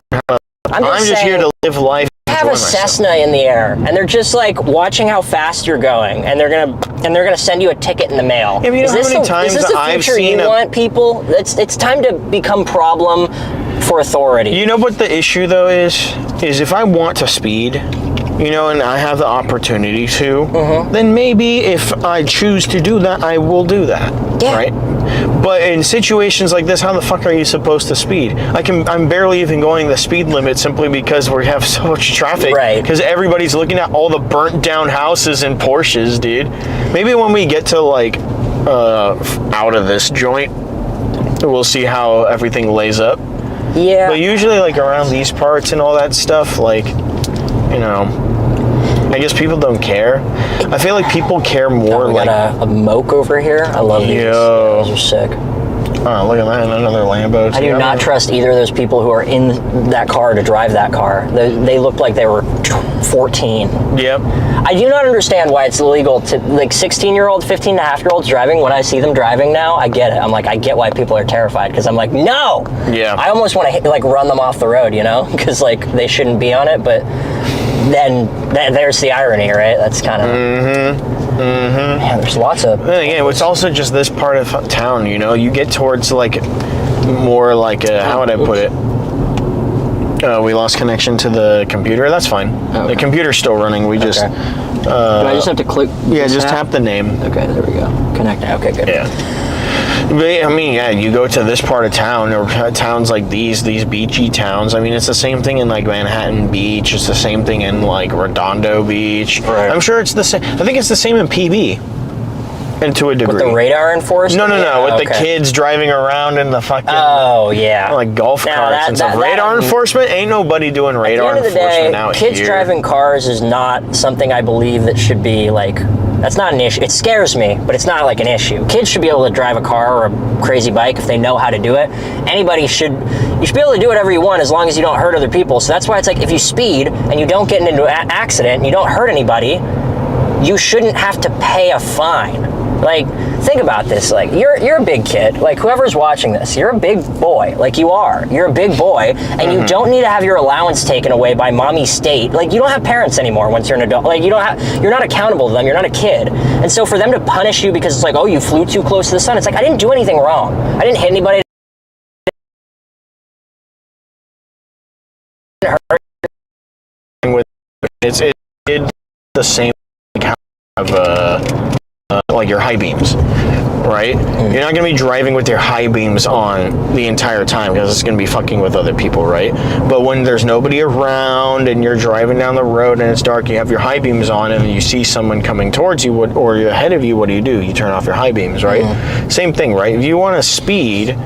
just saying, here to live life. have a enjoy myself. Cessna in the air, and they're just like watching how fast you're going, and they're gonna send you a ticket in the mail. Yeah, but you know how many times is this the I've future seen you want, people? It's time to become problem for authority. You know what the issue though is if I want to speed, you know, and I have the opportunity to, then maybe if I choose to do that, I will do that. Yeah. Right? But in situations like this, how the fuck are you supposed to speed? I'm barely even going the speed limit simply because we have so much traffic. Right. Because everybody's looking at all the burnt down houses and Porsches, dude. Maybe when we get to like out of this joint, we'll see how everything lays up. Yeah. But usually, like around these parts and all that stuff, like, you know, I guess people don't care. I feel like people care more. We like, got a Moke over here. I love these. Yo. Yeah, those are sick. oh, look at that, another Lambo. I do not trust either of those people who are in that car to drive that car. They looked like they were 14. Yep. I do not understand why it's illegal to, like, 16-year-olds, 15-and-a-half-year-olds driving. When I see them driving now, I get it. I'm like, I get why people are terrified, because I'm like, no! Yeah. I almost want to, like, run them off the road, you know? Because, like, they shouldn't be on it, but then there's the irony, right? That's kind of... Man, there's lots of... Then again, it's also just this part of town, you know? You get towards, like, more like, how would I put it? We lost connection to the computer. That's fine. Okay. The computer's still running. We just... Do I just have to click? Yeah, just tap the name. Okay, there we go. Connect. Okay, good. Yeah. But, I mean, yeah, you go to this part of town, or towns like these beachy towns. I mean, it's the same thing in, like, Manhattan Beach. It's the same thing in, like, Redondo Beach. Right. I'm sure it's the same. I think it's the same in PB. And to a degree. With the radar enforcement? No. With the okay. kids driving around in the fucking... Oh, yeah. like golf Now, carts and stuff. Radar enforcement? Ain't nobody doing radar At the end of the enforcement day, out kids here. driving cars is not something I believe that should be, like... That's not an issue. It scares me, but it's not like an issue. Kids should be able to drive a car or a crazy bike if they know how to do it. You should be able to do whatever you want as long as you don't hurt other people. So that's why it's like, if you speed and you don't get into an accident and you don't hurt anybody, you shouldn't have to pay a fine. Like, think about this. Like, you're a big kid. Like, whoever's watching this, you're a big boy. Like, you are. You're a big boy, and you don't need to have your allowance taken away by mommy's state. Like, you don't have parents anymore once you're an adult. Like, you're not accountable to them. You're not a kid. And so for them to punish you because it's like, oh, you flew too close to the sun, it's like, I didn't do anything wrong. I didn't hit anybody. It's the same of like your high beams, right? You're not gonna be driving with your high beams on the entire time because it's gonna be fucking with other people, right? But when there's nobody around and you're driving down the road and it's dark, you have your high beams on and you see someone coming towards you or you're ahead of you, what do? You turn off your high beams, right? Same thing, right? If you want to speed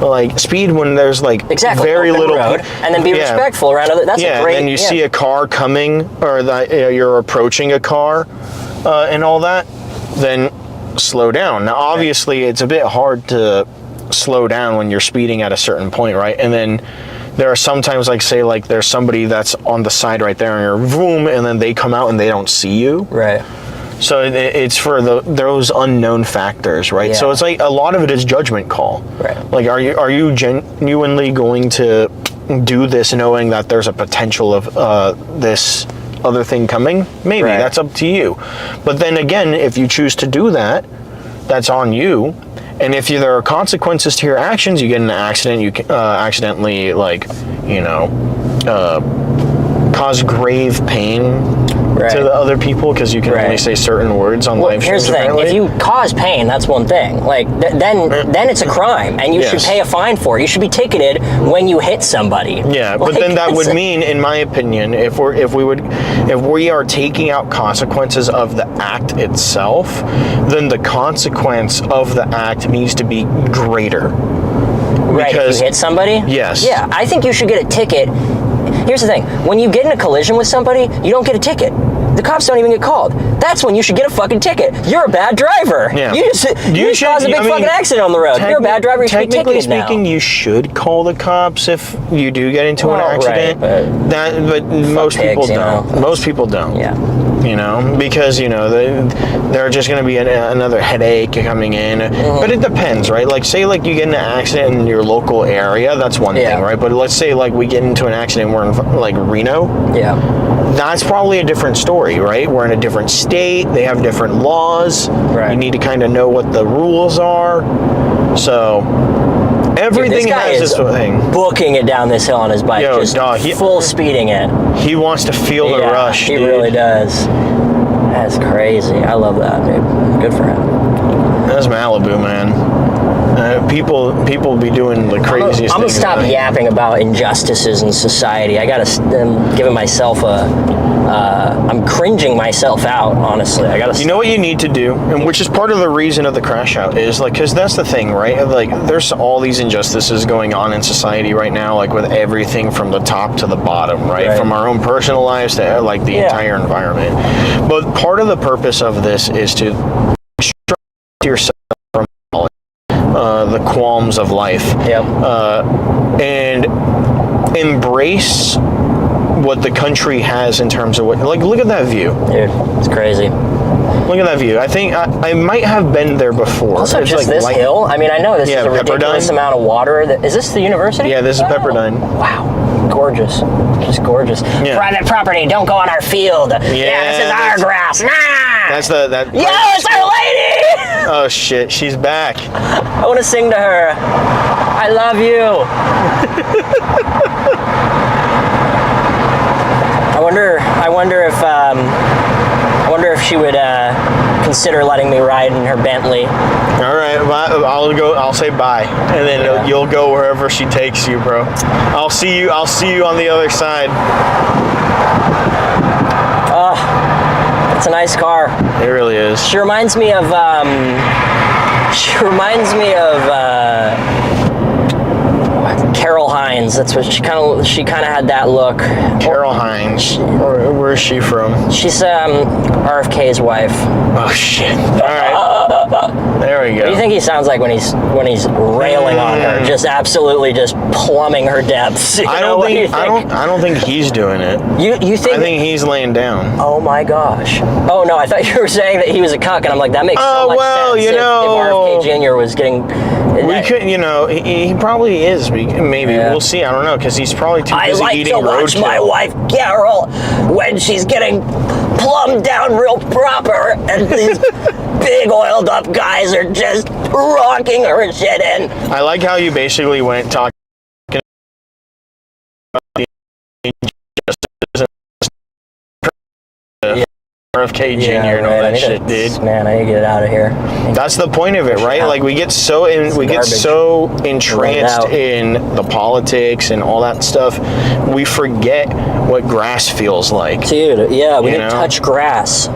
when there's like Exactly. very Open little road, and then be respectful around other. That's a great. then you see a car coming, or you're approaching a car, and all that. Then slow down. Now, obviously, it's a bit hard to slow down when you're speeding at a certain point, right? And then there are sometimes, like, say, like there's somebody that's on the side right there, and you're vroom, and then they come out and they don't see you. Right. So it's for those unknown factors, right? Yeah. So it's like a lot of it is judgment call. Right. Like, are you genuinely going to do this knowing that there's a potential of this other thing coming? Maybe. Right. That's up to you. But then again, if you choose to do that, that's on you. And if there are consequences to your actions, you get in an accident, you accidentally, like, you know, cause grave pain to the other people because you can only say certain words on live Here's streams. the thing: apparently. if you cause pain, that's one thing. Like then it's a crime, and you should pay a fine for it. You should be ticketed when you hit somebody. Yeah, but Like, then that would mean, in my opinion, if we are taking out consequences of the act itself, then the consequence of the act needs to be greater. right, Because if you hit somebody. Yes. Yeah, I think you should get a ticket. Here's the thing: when you get in a collision with somebody, you don't get a ticket. the cops don't even get called. That's when you should get a fucking ticket. You're a bad driver. Yeah. You just caused a big fucking accident on the road. You're a bad driver. You should be Technically ticketed speaking, now. you should call the cops if you do get into an Well, accident. right, but most people pigs, you don't. know. Most people don't. Yeah. You know, because they're just going to be another headache coming in. But it depends, right? Like, say like you get in an accident in your local area, that's one Yeah. thing, right? But let's say like we get into an accident, we're in like Reno. Yeah. That's probably a different story, right? We're in a different state. They have different laws. Right. You need to kind of know what the rules are. So everything Dude, this guy has is this thing. booking it down this hill on his bike, Yo, just dog, full speeding it. He wants to feel the Yeah, rush, he dude. really does. That's crazy. I love that, dude. Good for him. That's Malibu, man. People be doing the craziest things. I'm gonna stop man. yapping about injustices in society. I gotta. I'm giving myself I'm cringing myself out. Honestly, I gotta. You know what you need to do, and which is part of the reason of the crash out, is like, because that's the thing, right? Like, there's all these injustices going on in society right now, like with everything from the top to the bottom, right? From our own personal lives to like the entire environment. But part of the purpose of this is to extract yourself from the qualms of life, and embrace what the country has in terms of what, like, look at that view. Dude, it's crazy. Look at that view. I think I might have been there before. Also, It's just like this hill. I mean, I know this is a ridiculous Pepperdine. amount of water. Is this the university? Yeah, this is Pepperdine. Wow, gorgeous, just gorgeous. Yeah. Private property. Don't go on our field. Yeah, this is our grass. Nah. That's that. Yo, it's our lady. Oh shit, she's back. I want to sing to her. I love you. I wonder if she would consider letting me ride in her Bentley. All right, I'll say bye, and then you'll go wherever she takes you, bro. I'll see you on the other side. It's a nice car. It really is. She reminds me of. Carol Hines. That's what she kind of had that look. Carol Hines. Where is she from? She's RFK's wife. Oh shit. All right. There we go. What do you think he sounds like when he's railing on her, just absolutely just plumbing her depths? I don't think he's doing it. You think? I think he's laying down. Oh my gosh. Oh no, I thought you were saying that he was a cuck, and I'm like, that makes so much sense. you know, if RFK Jr. was getting. We could, he probably is. Maybe we'll see. I don't know, because he's probably too busy eating roadkill. I like to watch my wife Carol when she's getting plumbed down real proper, and these big oiled up guys are just rocking her and shit in. I like how you basically went talking about the injustices and RFK Jr. and all that shit, dude. Man, I need to get out of here. That's the point of it, right? Like, we get so entranced in the politics and all that stuff, we forget what grass feels like. Dude, yeah, we didn't touch grass.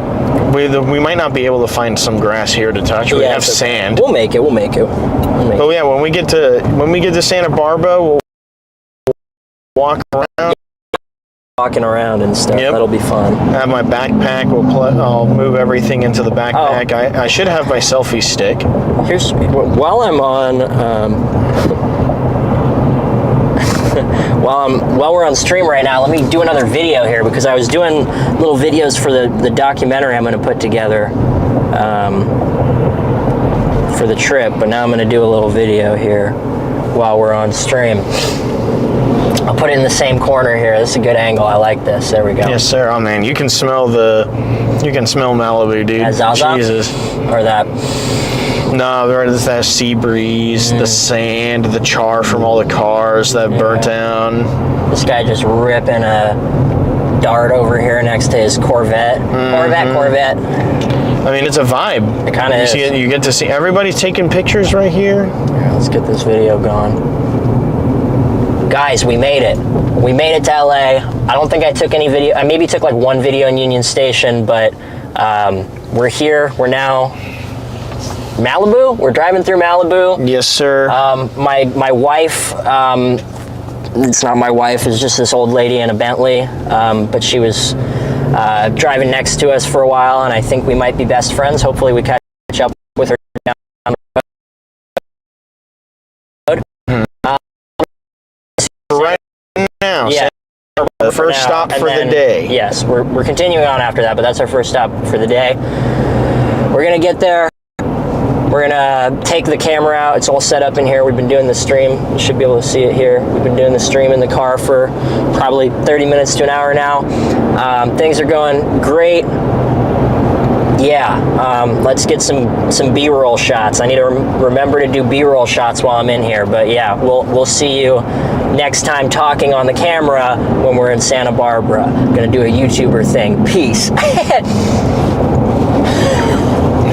We might not be able to find some grass here to touch. We have sand. We'll make it. But yeah, when we get to Santa Barbara, we'll walk around. Walking around and stuff. Yep. That'll be fun. I have my backpack. I'll move everything into the backpack. I should have my selfie stick. Here's while I'm on. While we're on stream right now, let me do another video here, because I was doing little videos for the documentary I'm going to put together for the trip, but now I'm going to do a little video here while we're on stream. I'll put it in the same corner here. This is a good angle. I like this. There we go. Yes, sir. Oh man, you can smell Malibu, dude. Jesus. Or that. No, there's that sea breeze, the sand, the char from all the cars that burnt down. This guy just ripping a dart over here next to his Corvette. Corvette. I mean, it's a vibe. It kind of is. You get to see everybody's taking pictures right here. Here, let's get this video going. Guys, we made it. We made it to LA. I don't think I took any video. I maybe took like one video in Union Station, but we're here. We're now Malibu. We're driving through Malibu. Yes, sir. My wife, it's not my wife, it's just this old lady in a Bentley, but she was driving next to us for a while, and I think we might be best friends. Hopefully we catch up with her down the road. Right now, Yeah. the first stop And for the then- day. Yes, we're continuing on after that, but that's our first stop for the day. We're gonna get there. We're gonna take the camera out. It's all set up in here. We've been doing the stream. You should be able to see it here. We've been doing the stream in the car for probably 30 minutes to an hour now. Things are going great. Yeah, let's get some B-roll shots. I need to remember to do B-roll shots while I'm in here. But yeah, we'll see you next time talking on the camera when we're in Santa Barbara. Gonna do a YouTuber thing. Peace.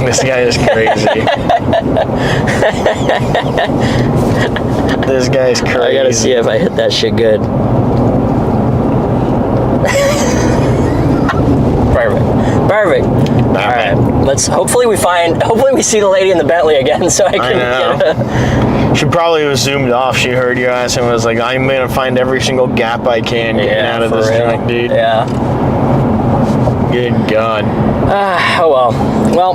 This guy is crazy. This guy's crazy. I gotta see if I hit that shit good. Perfect. All right, hopefully we see the lady in the Bentley again, so I can get She probably was zoomed off. She heard your ass and was like, I'm gonna find every single gap I can getting out of this joint, dude. Yeah. Good God. Oh well. Well,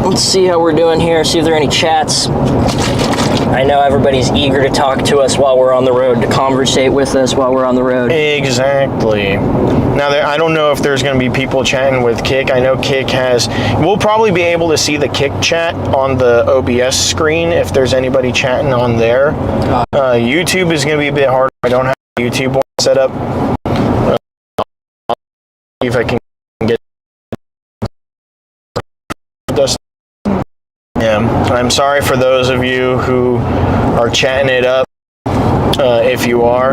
let's see how we're doing here. See if there are any chats. I know everybody's eager to talk to us while we're on the road, to conversate with us while we're on the road. Exactly. Now, I don't know if there's going to be people chatting with Kick. I know Kick has... We'll probably be able to see the Kick chat on the OBS screen if there's anybody chatting on there. YouTube is going to be a bit harder. I don't have YouTube set up. See if I can get... Yeah, I'm sorry for those of you who are chatting it up. If you are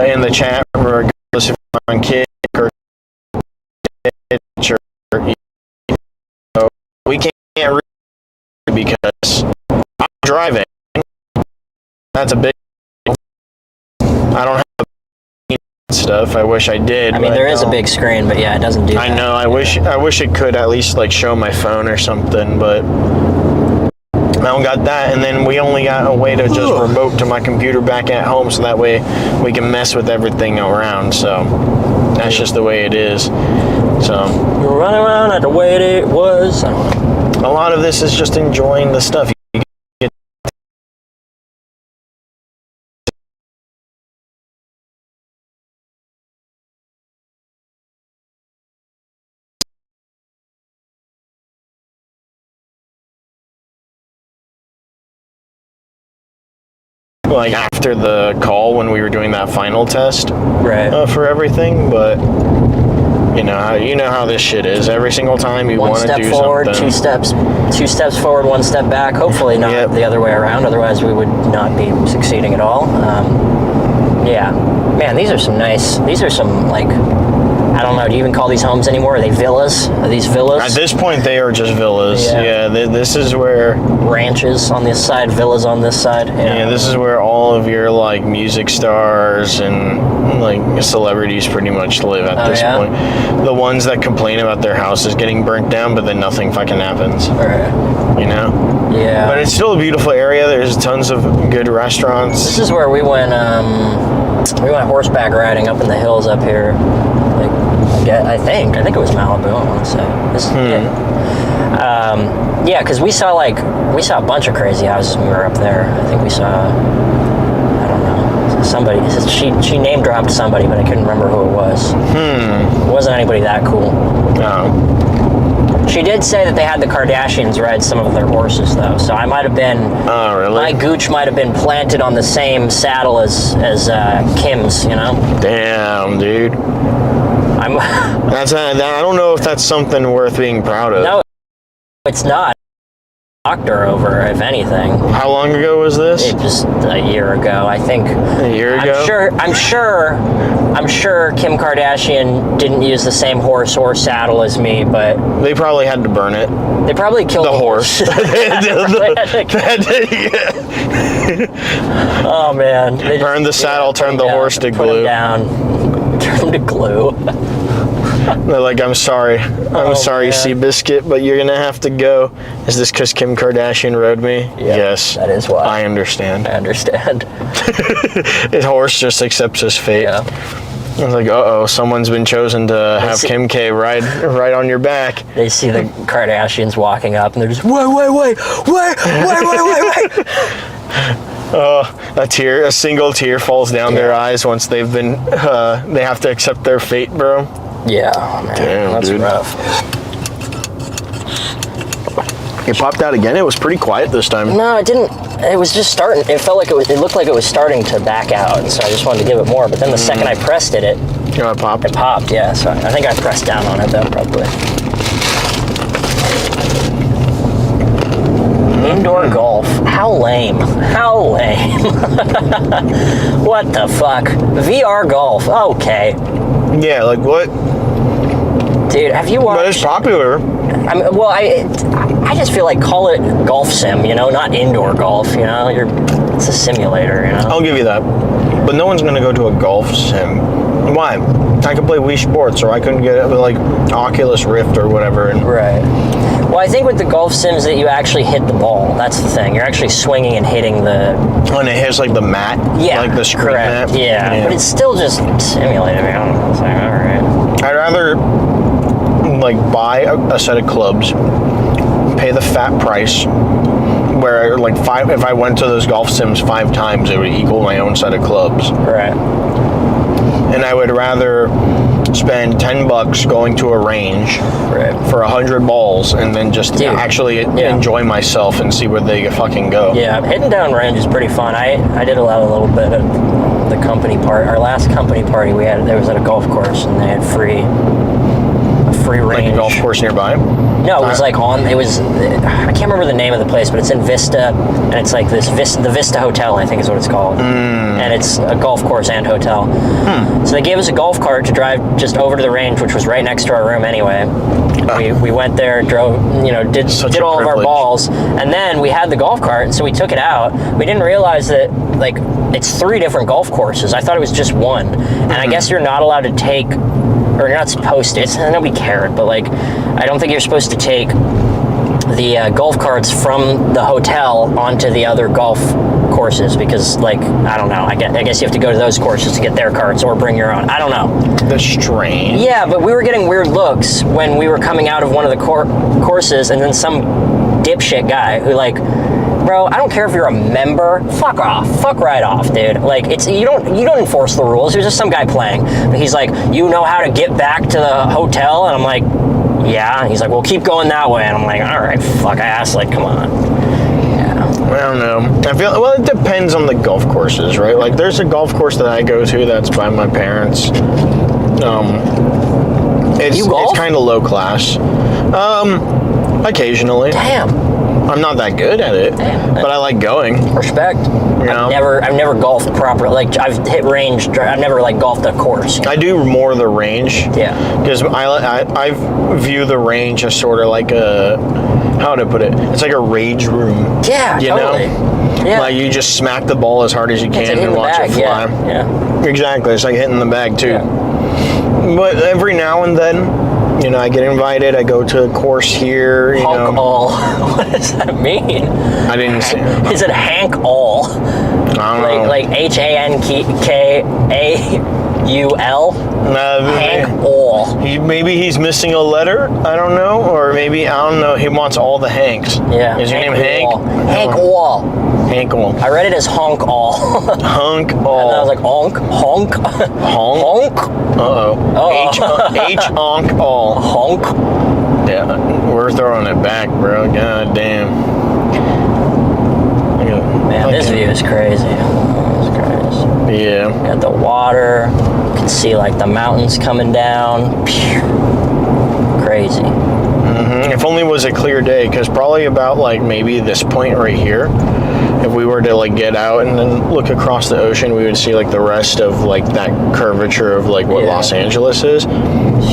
in the chat, regardless if you're on Kick or Twitch or we can't read because I'm driving. That's a big deal. I don't have stuff. I wish I did. I mean, there is a big screen, but yeah, it doesn't do that. I know. I wish it could at least like show my phone or something, but I don't got that. And then we only got a way to just remote to my computer back at home, so that way we can mess with everything around. So that's just the way it is. So You're running around at the way it was. I don't know. a lot of this is just enjoying the stuff. You get like after the call when we were doing that final test Right. for everything, but you know how this shit is. Every single time you One want to step do forward, something. two steps forward, one step back. Hopefully not Yep. the other way around. Otherwise, we would not be succeeding at all. Yeah, man, these are some like, I don't know. Do you even call these homes anymore? Are they villas? Are these villas? At this point, they are just villas. Yeah. This is where. Ranches on this side, villas on this side. Yeah, this is where all of your like music stars and like celebrities pretty much live at this yeah? point. The ones that complain about their houses getting burnt down, but then nothing fucking happens. Right. You know. Yeah. But it's still a beautiful area. There's tons of good restaurants. This is where we went. We went horseback riding up in the hills up here. Like, I think it was Malibu. I want to say. Yeah, because we saw a bunch of crazy houses when we were up there. I think we saw, I don't know, somebody. She name dropped somebody, but I couldn't remember who it was. It wasn't anybody that cool. Oh. She did say that they had the Kardashians ride some of their horses, though. So I might have been. Oh, really? My gooch might have been planted on the same saddle as Kim's. You know. Damn, dude. I'm. I don't know if that's something worth being proud of. No, it's not. Doctor over, if anything. How long ago was this? Just a year ago, I think. A year ago? I'm sure Kim Kardashian didn't use the same horse or saddle as me, but They probably had to burn it. they probably killed The horse. Oh man! They Burn the saddle, turn the yeah, horse to put glue. him down. Turn him to glue. They're like, I'm sorry, man. Seabiscuit, but you're gonna have to go. Is this because Kim Kardashian rode me? Yeah, Yes. that is why. I understand. I understand. His horse just accepts his fate. Yeah. I was like, uh-oh, someone's been chosen to have see- Kim K ride on your back. They see the Kardashians walking up, and they're just, wait. A single tear falls down their eyes once they've been, they have to accept their fate, bro. Yeah, man, Damn, that's dude. rough. It popped out again. It was pretty quiet this time. No, it didn't. It was just starting. It felt like it looked like it was starting to back out, and so I just wanted to give it more. But then the second I pressed it, it You know, it popped. popped. Yeah, so I think I pressed down on it though, probably. Indoor golf. How lame. How lame. What the fuck? VR golf. Okay. Yeah, like what? Dude, have you But it's watched... popular. I mean, well, I just feel like call it golf sim, you know, not indoor golf, you know? It's a simulator, you know? I'll give you that. But no one's gonna go to a golf sim. Why? I could play Wii Sports, or I couldn't get it with like Oculus Rift or whatever. And Right. Well, I think with the golf sims that you actually hit the ball. That's the thing. You're actually swinging and hitting the... when it hits like the mat, Yeah, like the screen correct. mat. Yeah, but it's still just simulated. I don't know. It's like, all right. I'd rather like buy a set of clubs, pay the fat price, where like if I went to those golf sims 5 times, it would equal my own set of clubs. Right. And I would rather spend $10 going to a range Right. for 100 balls and then just Dude, actually yeah. enjoy myself and see where they fucking go. Yeah, hitting down range is pretty fun. I did a little bit of the company part. Our last company party we had, there was at a golf course, and they had a free range. Like a golf course nearby. No, it was like I can't remember the name of the place, but it's in Vista, and it's like the Vista Hotel, I think is what it's called. And it's a golf course and hotel. So they gave us a golf cart to drive just over to the range, which was right next to our room anyway. We went there, drove, did Such a all of our privilege. balls, and then we had the golf cart, and so we took it out. We didn't realize that, like, it's 3 different golf courses. I thought it was just one. And I guess you're not allowed to take, or you're not supposed to, nobody cared, but like, I don't think you're supposed to take the golf carts from the hotel onto the other golf courses because, like, I don't know, I guess you have to go to those courses to get their carts or bring your own. I don't know. That's strange. Yeah, but we were getting weird looks when we were coming out of one of the courses, and then some dipshit guy who, like, bro, I don't care if you're a member. Fuck off. Fuck right off, dude. Like, you don't enforce the rules. There's just some guy playing. But he's like, you know how to get back to the hotel? And I'm like, yeah. And he's like, well, keep going that way. And I'm like, all right, fuck. I asked, like, come on. Yeah. I don't know. It depends on the golf courses, right? Like, there's a golf course that I go to that's by my parents. It's kind of low class. Occasionally. Damn. I'm not that good at it, but I like going. Respect. You know? I've never golfed properly. Like, I've hit range. I've never, like, golfed a course. I do more the range. Yeah. Because I view the range as sort of like how to put it? It's like a rage room. Yeah, you totally. know? Yeah. Like, you just smack the ball as hard as you It's like can hitting and the watch bag, it fly. Yeah. Exactly. It's like hitting the bag, too. Yeah. But every now and then, I get invited. I go to a course here. Honk all. What does that mean? I didn't see. Is it Hank all? I don't know. Like HANKAUL? Hank all. Maybe he's missing a letter. I don't know. Or maybe, I don't know. He wants all the Hanks. Yeah. Is your name Hank? All. Hank all. Hank all. I read it as honk all. Hunk all. And I was like, honk, honk, Honk? honk, Uh-oh. H honk all. honk. Yeah, we're throwing it back, bro. God damn. Man, this view is crazy. It's crazy. Yeah. Got the water. You can see, like, the mountains coming down. Pew. Crazy. If only it was a clear day, because probably about, like, maybe this point right here, if we were to, like, get out and then look across the ocean, we would see, like, the rest of, like, that curvature of, like, what Yeah. Los Angeles is.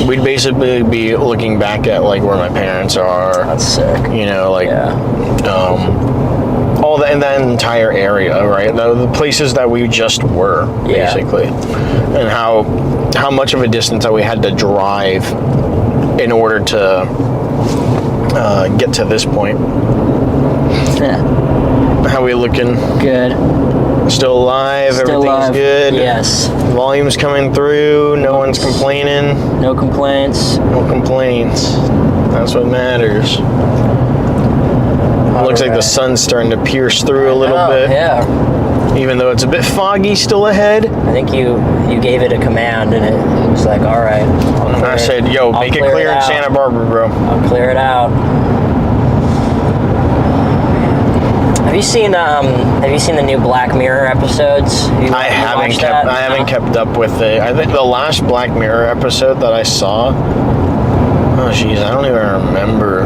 We'd basically be looking back at, like, where my parents are. That's sick. Like, Yeah. all that in that entire area, right? The places that we just were, Yeah. basically, and how much of a distance that we had to drive in order to get to this point. Yeah. How we looking? Good. Still alive. Still Everything's alive. good. Yes. Volume's coming through. No one's complaining. No complaints. No complaints. That's what matters. Looks like the Alright. sun's starting to pierce through a little Oh, bit. yeah. Even though it's a bit foggy still ahead. I think you gave it a command and it was like, all right. I said, yo, make it clear in out. Santa Barbara, bro. I'll clear it out. Have you seen the new Black Mirror episodes? I haven't kept up with it. I think the last Black Mirror episode that I saw, oh jeez, I don't even remember.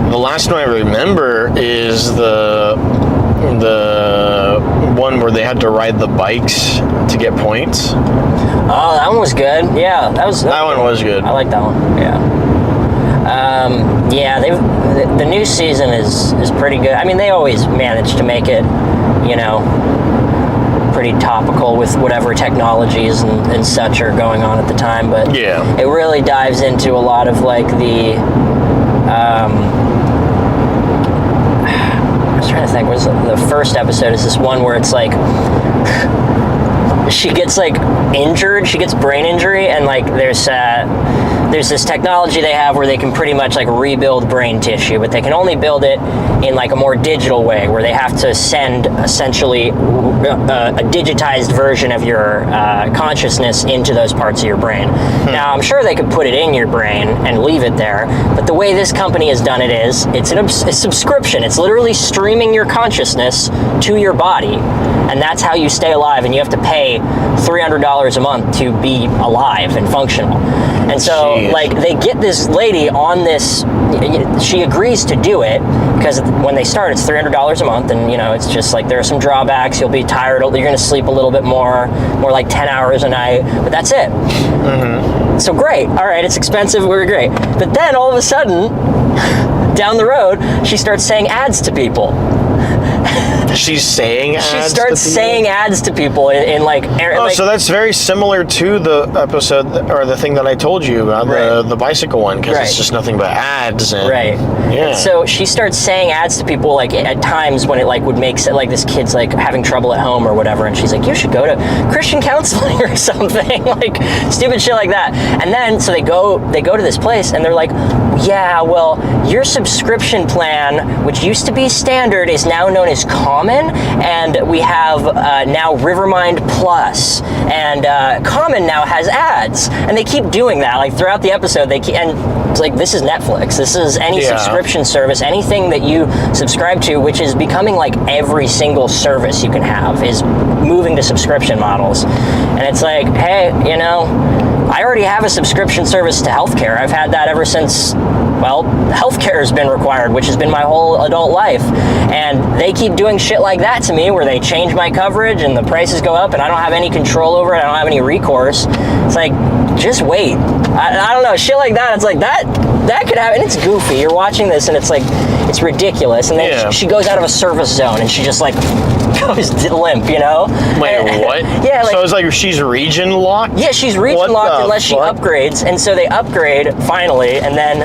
The last one I remember is the one where they had to ride the bikes to get points. Oh, that one was good. Yeah, that one was good. I like that one. Yeah. Yeah, the new season is pretty good. I mean, they always manage to make it, pretty topical with whatever technologies and such are going on at the time. But Yeah. it really dives into a lot of like the. I was trying to think. Was the first episode is this one where it's like. She gets like injured. She gets brain injury, and like there's this technology they have where they can pretty much like rebuild brain tissue, but they can only build it in like a more digital way, where they have to send essentially a digitized version of your consciousness into those parts of your brain. Now, I'm sure they could put it in your brain and leave it there, but the way this company has done it is it's a subscription. It's literally streaming your consciousness to your body, and that's how you stay alive. And you have to pay $300 a month to be alive and functional. And so, Jeez. like, they get this lady on this. She agrees to do it because when they start, it's $300 a month, and it's just like there are some drawbacks. You'll be tired. You're going to sleep a little bit more like 10 hours a night, but that's it. Mm-hmm. So great. All right, it's expensive. We're great. But then all of a sudden, down the road, she starts saying ads to people. She's saying ads. She starts to people? saying ads to people in like. Oh, so that's very similar to the episode or the thing that I told you about, Right. the bicycle one, because Right. it's just nothing but ads. And, Right. Yeah. And so she starts saying ads to people like at times when it like would make sense, like this kid's like having trouble at home or whatever, and she's like, you should go to Christian counseling or something, like stupid shit like that. And then so they go to this place and they're like, yeah, well, your subscription plan, which used to be standard, is now known as Common, and we have now Rivermind Plus, and Common now has ads, and they keep doing that like throughout the episode. And it's like, this is Netflix. This is any Yeah. subscription service, anything that you subscribe to, which is becoming like every single service you can have is moving to subscription models. And it's like, hey, I already have a subscription service to healthcare. I've had that ever since, healthcare has been required, which has been my whole adult life. And they keep doing shit like that to me where they change my coverage and the prices go up and I don't have any control over it. I don't have any recourse. It's like, just wait. I don't know, shit like that. It's like that could happen. It's goofy. You're watching this and it's like, it's ridiculous. And then Yeah. she goes out of a service zone and she just like goes limp, Wait, what? Yeah, like, so it's like she's region locked? yeah, she's region What locked the unless she fuck? upgrades, and so they upgrade finally, and then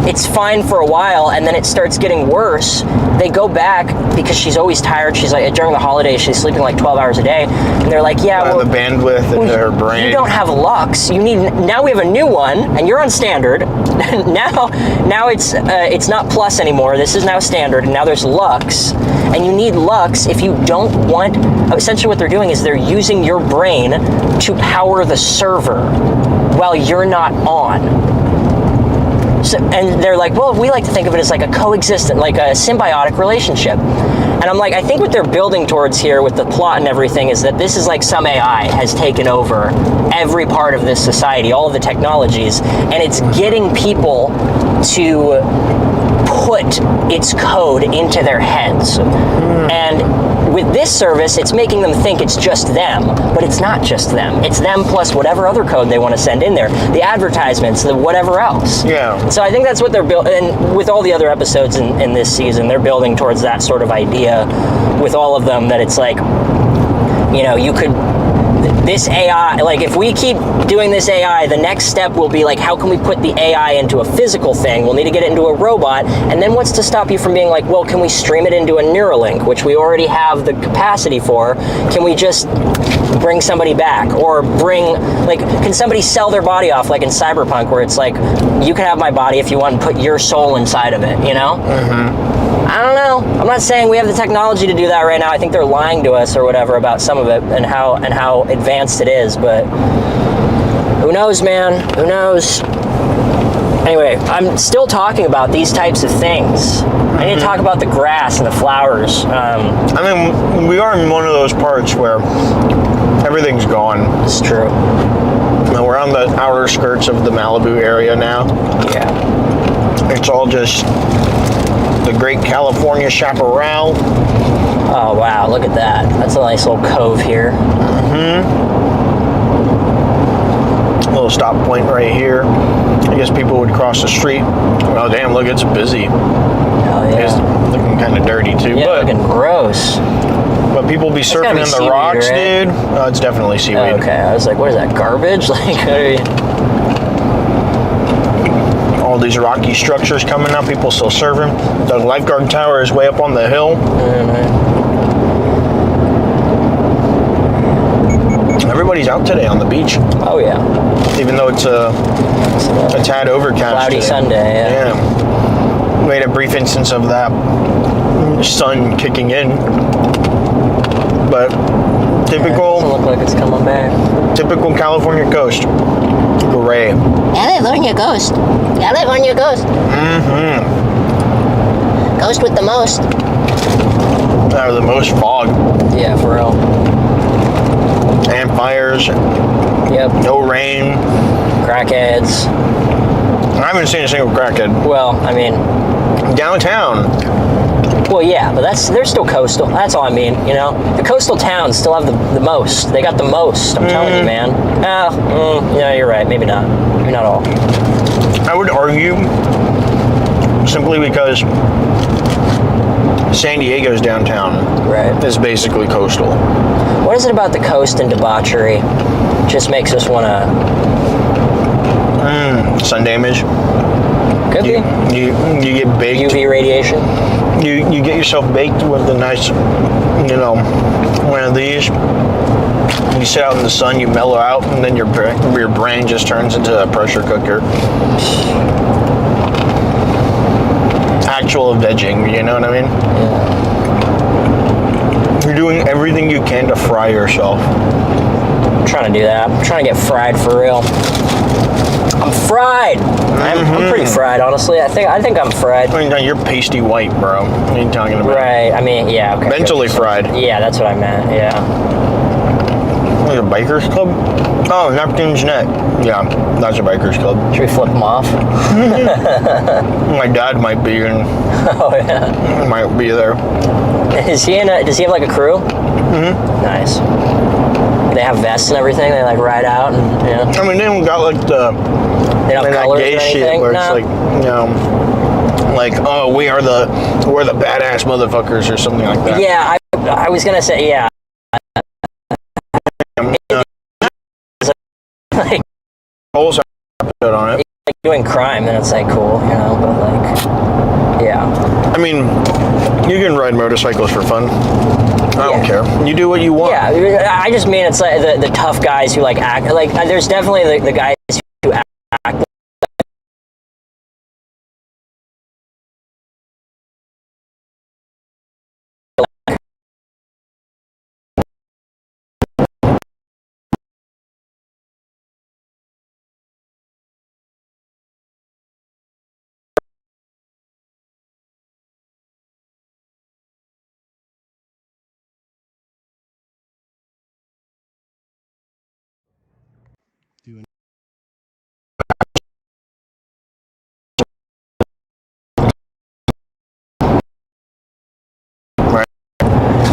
it's fine for a while, and then it starts getting worse. They go back because she's always tired. She's like, during the holidays, she's sleeping like 12 hours a day, and they're like, yeah, well, The bandwidth in her brain. you don't have Lux. You need, now we have a new one, and you're on standard. now it's not Plus anymore. This is now standard, and now there's Lux, and you need Lux if you don't want. Essentially, what they're doing is they're using your brain to power the server while you're not on. So, and they're like, well, we like to think of it as like a coexistent, like a symbiotic relationship. And I'm like, I think what they're building towards here with the plot and everything is that this is like some AI has taken over every part of this society, all of the technologies, and it's getting people to put its code into their heads. And with this service, it's making them think it's just them, but it's not just them. It's them plus whatever other code they want to send in there, the advertisements, the whatever else. Yeah. So I think that's what they're building, and with all the other episodes in this season, they're building towards that sort of idea with all of them, that it's like, this AI, like if we keep doing this AI, the next step will be like, how can we put the AI into a physical thing? We'll need to get it into a robot. And then what's to stop you from being like, well, can we stream it into a Neuralink, which we already have the capacity for? Can we just bring somebody back? Or can somebody sell their body off like in Cyberpunk, where it's like, you can have my body if you want and put your soul inside of it, you know? I don't know. I'm not saying we have the technology to do that right now. I think they're lying to us or whatever about some of it and how advanced it is, but who knows, man? Who knows? Anyway, I'm still talking about these types of things. I need to talk about the grass and the flowers. I mean, we are in one of those parts where everything's gone. It's true. And we're on the outer skirts of the Malibu area now. Yeah. It's all just the Great California Chaparral. Oh, wow. Look at that. That's a nice little cove here. Little stop point right here. I guess people would cross the street. Oh, damn, look, it's busy. Hell It's yeah. looking kind of dirty, too. Yeah, looking gross. But people be surfing gotta be in the seaweed, rocks, right? dude. Oh, it's definitely seaweed. Okay, I was like, what is that, garbage? Like, All these rocky structures coming up, people still surfing. The lifeguard tower is way up on the hill. Everybody's out today on the beach, oh yeah. even though it's a tad overcast. Cloudy today. Sunday, yeah. Yeah. We had a brief instance of that sun kicking in. But typical Doesn't look like it's coming back. typical California coast. Gray. California ghost. California ghost. Ghost with the most. The most fog. Yeah, for real. And fires. Yep. No rain. Crackheads. I haven't seen a single crackhead. Well, I mean, Downtown. well, yeah, but they're still coastal. That's all I mean, you know? The coastal towns still have the most. They got the most, I'm telling you, man. Yeah, you're right. Maybe not. Maybe not all. I would argue simply because San Diego's downtown Right. is basically coastal. What is it about the coast and debauchery? Just makes us want to... Sun damage. Could You, be. you get baked. UV radiation. You get yourself baked with a nice, one of these. You sit out in the sun, you mellow out, and then your brain just turns into a pressure cooker. Actual vegging, you know what I mean? Yeah. You're doing everything you can to fry yourself. I'm trying to do that. I'm trying to get fried for real. I'm fried. I'm pretty fried, honestly. I think I'm fried. I mean, you're pasty white, bro. What are you talking about? Right. I mean, yeah. Okay. Mentally fried. Yeah, that's what I meant. Yeah. What, a biker's club? Oh, Neptune's Net. Yeah, that's a biker's club. Should we flip them off? My dad might be in. Oh yeah. Might be there. Is he in? Does he have like a crew? Nice. They have vests and everything. They like ride out and yeah. I mean, they don't got like the They don't have that colors gay or shit anything. where No. it's like, oh, we're the badass motherfuckers or something like that. Yeah, I was gonna say yeah. Like Holes put on it. doing crime, then it's like cool, you know. But like, yeah. I mean, you can ride motorcycles for fun. I don't care. You do what you want. Yeah, I just mean it's like the tough guys who like act like there's definitely the guys who act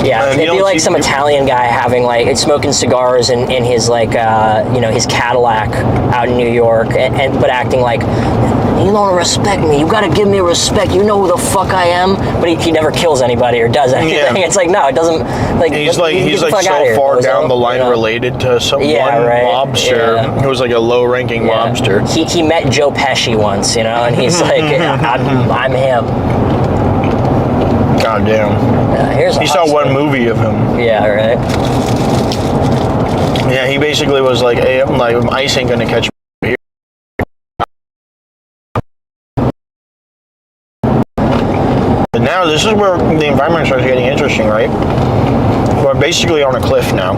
Yeah, You it'd don't be like see- some Italian guy having like smoking cigars in his like his Cadillac out in New York, and but acting like you don't respect me. You gotta give me respect. You know who the fuck I am. But he never kills anybody or does anything. Yeah. It's like no, it doesn't. Like He's get like the fuck outta so here, far bozo, down the line you know? related to some Yeah, one right. mobster Yeah. who was like a low-ranking Yeah. mobster. He met Joe Pesci once, you know, and he's like, I'm him. God damn. Here's a He saw hustler. one movie of him. Yeah, right. Yeah, he basically was like, hey, ice ain't gonna catch me here. But now this is where the environment starts getting interesting, right? We're basically on a cliff now.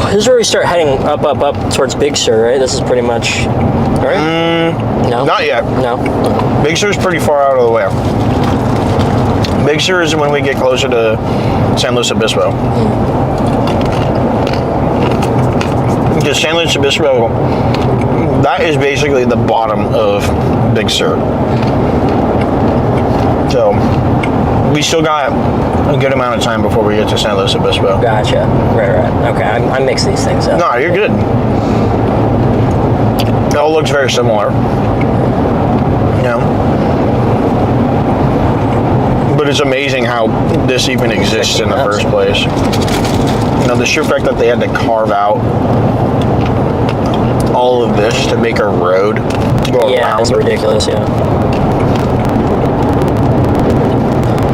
This is where we start heading up towards Big Sur, right? This is pretty much, right? No? Not yet. No? Big Sur is pretty far out of the way. Big Sur is when we get closer to San Luis Obispo. Because San Luis Obispo, that is basically the bottom of Big Sur. So, we still got a good amount of time before we get to San Luis Obispo. Gotcha. Right. Okay, I mix these things up. No, you're good. It all looks very similar. You know? But it's amazing how this even exists in the first place. You know, the sheer fact that they had to carve out all of this to make a road to go Yeah, around. it's ridiculous, yeah.